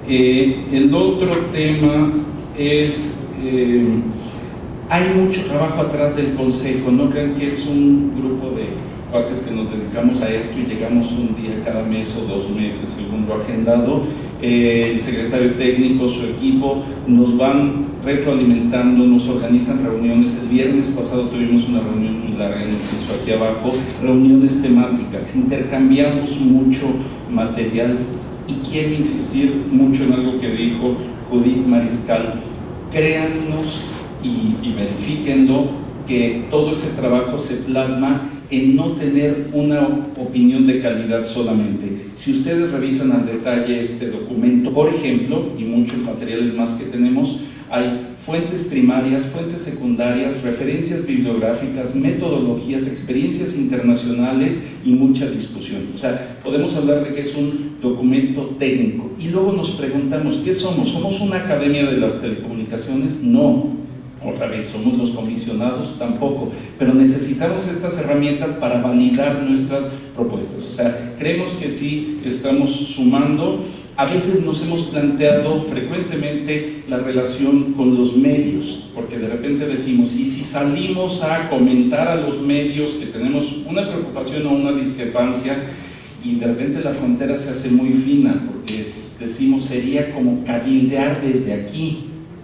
El otro tema es, hay mucho trabajo atrás del Consejo, no crean que es un grupo de cuates que nos dedicamos a esto y llegamos un día cada mes o 2 meses según lo agendado. El secretario técnico, su equipo, nos van retroalimentando, nos organizan reuniones. El viernes pasado tuvimos una reunión muy larga, incluso aquí abajo, reuniones temáticas, intercambiamos mucho material, y quiero insistir mucho en algo que dijo Judith Mariscal: créannos y verifíquenlo, que todo ese trabajo se plasma en no tener una opinión de calidad solamente. Si ustedes revisan al detalle este documento, por ejemplo, y muchos materiales más que tenemos, hay fuentes primarias, fuentes secundarias, referencias bibliográficas, metodologías, experiencias internacionales y mucha discusión. O sea, podemos hablar de que es un documento técnico. Y luego nos preguntamos, ¿qué somos? ¿Somos una academia de las telecomunicaciones? No. Otra vez, ¿somos los comisionados? Tampoco, pero necesitamos estas herramientas para validar nuestras propuestas. O sea, creemos que sí estamos sumando. A veces nos hemos planteado frecuentemente la relación con los medios, porque de repente decimos, ¿y si salimos a comentar a los medios que tenemos una preocupación o una discrepancia? Y de repente la frontera se hace muy fina, porque decimos, sería como cabildear desde aquí,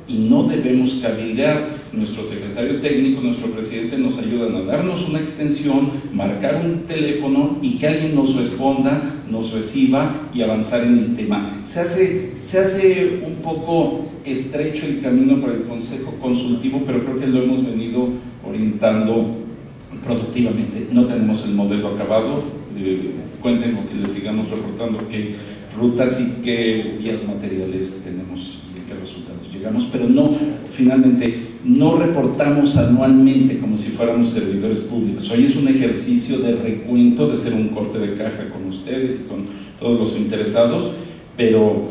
y no debemos cabildear. Nuestro secretario técnico, nuestro presidente nos ayudan a darnos una extensión, marcar un teléfono y que alguien nos responda, nos reciba y avanzar en el tema. Se hace un poco estrecho el camino para el Consejo Consultivo, pero creo que lo hemos venido orientando productivamente. No tenemos el modelo acabado, cuenten con que les sigamos reportando qué rutas y qué vías materiales tenemos y a qué resultados llegamos, pero no, finalmente, no reportamos anualmente como si fuéramos servidores públicos. Hoy es un ejercicio de recuento, de hacer un corte de caja con ustedes y con todos los interesados, pero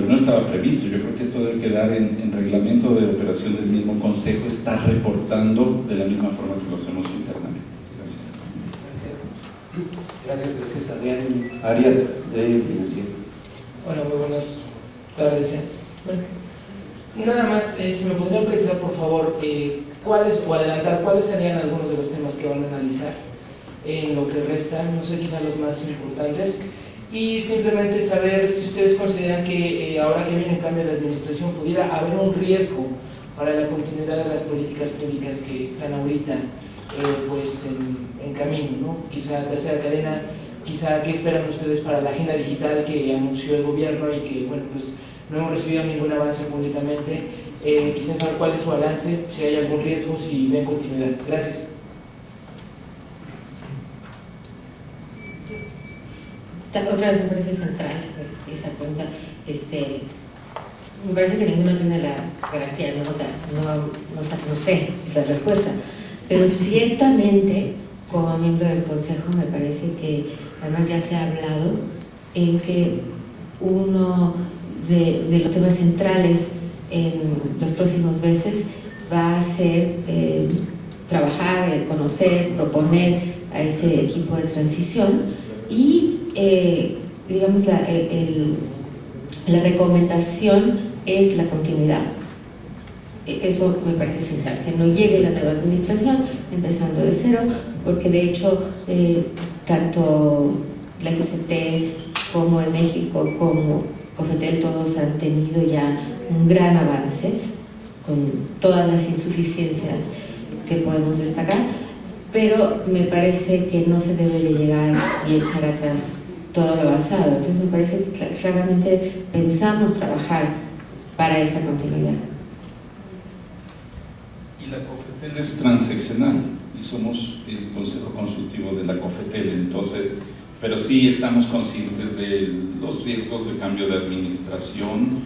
no estaba previsto. Yo creo que esto debe quedar en reglamento de operación del mismo Consejo, está reportando de la misma forma que lo hacemos internamente. Gracias, Adrián Arias, de Financiero. Hola, muy buenas tardes. Bueno, nada más, si me podrían precisar, por favor, cuáles, o adelantar cuáles serían algunos de los temas que van a analizar en lo que resta, no sé, quizás los más importantes, y simplemente saber si ustedes consideran que ahora que viene el cambio de administración pudiera haber un riesgo para la continuidad de las políticas públicas que están ahorita pues en camino, ¿no? Quizá tercera cadena, quizá qué esperan ustedes para la agenda digital que anunció el gobierno y que, bueno, pues no hemos recibido ningún avance públicamente. Quisiera saber cuál es su balance, si hay algún riesgo, si ven continuidad. Gracias. Otra vez me parece central esa pregunta. Me parece que ninguno tiene la garantía, ¿no? O sea, no sé, es la respuesta. Pero ciertamente, como miembro del Consejo, me parece que además ya se ha hablado en que uno de los temas centrales en los próximos meses va a ser trabajar, conocer, proponer a ese equipo de transición y digamos la recomendación es la continuidad. Eso me parece central, que no llegue la nueva administración empezando de cero, porque de hecho tanto la SCT como en México como COFETEL todos han tenido ya un gran avance con todas las insuficiencias que podemos destacar, pero me parece que no se debe de llegar y echar atrás todo lo avanzado. Entonces me parece que claramente pensamos trabajar para esa continuidad. Y la COFETEL es transeccional y somos el Consejo Consultivo de la COFETEL, entonces, pero sí estamos conscientes de los riesgos de cambio de administración.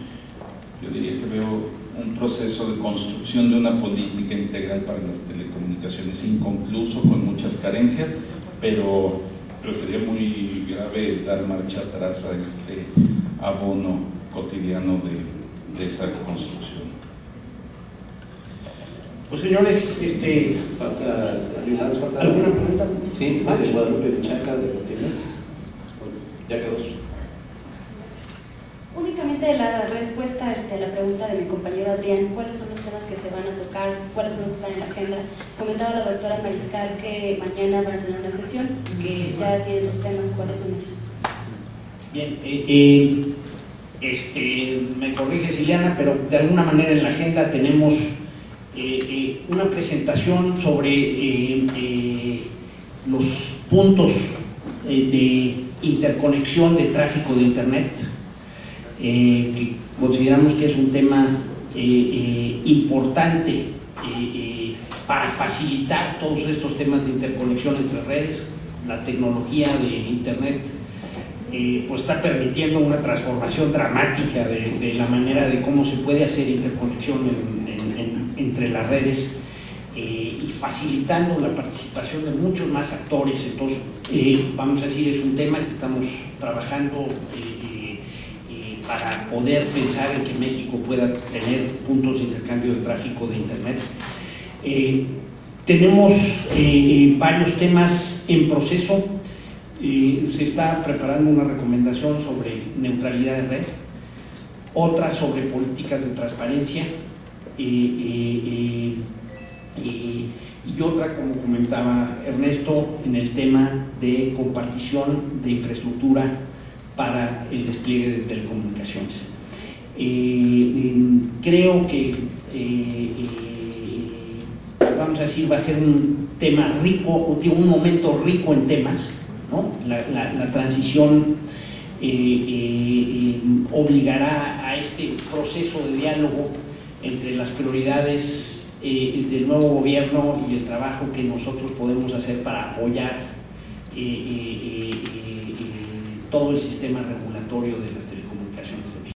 Yo diría que veo un proceso de construcción de una política integral para las telecomunicaciones inconcluso, con muchas carencias, pero sería muy grave dar marcha atrás a este abono cotidiano de esa construcción. Pues señores, ¿alguna pregunta? Sí, de Guadalupe Chaca, de Continex. Ya quedó. Únicamente la respuesta a la pregunta de mi compañero Adrián, ¿cuáles son los temas que se van a tocar? ¿Cuáles son los que están en la agenda? Comentaba la doctora Mariscal que mañana van a tener una sesión, que ya tienen los temas, ¿cuáles son ellos? Bien, me corrige Ciliana, pero de alguna manera en la agenda tenemos una presentación sobre los puntos de interconexión de tráfico de Internet, que consideramos que es un tema importante para facilitar todos estos temas de interconexión entre redes. La tecnología de Internet pues está permitiendo una transformación dramática de la manera de cómo se puede hacer interconexión entre las redes y facilitando la participación de muchos más actores. Entonces, vamos a decir, es un tema que estamos trabajando para poder pensar en que México pueda tener puntos de intercambio de tráfico de Internet. Tenemos varios temas en proceso. Se está preparando una recomendación sobre neutralidad de red, otra sobre políticas de transparencia y otra, como comentaba Ernesto, en el tema de compartición de infraestructura para el despliegue de telecomunicaciones. Creo que vamos a decir, va a ser un tema rico, un momento rico en temas, ¿no? La transición obligará a este proceso de diálogo entre las prioridades del nuevo gobierno y el trabajo que nosotros podemos hacer para apoyar todo el sistema regulatorio de las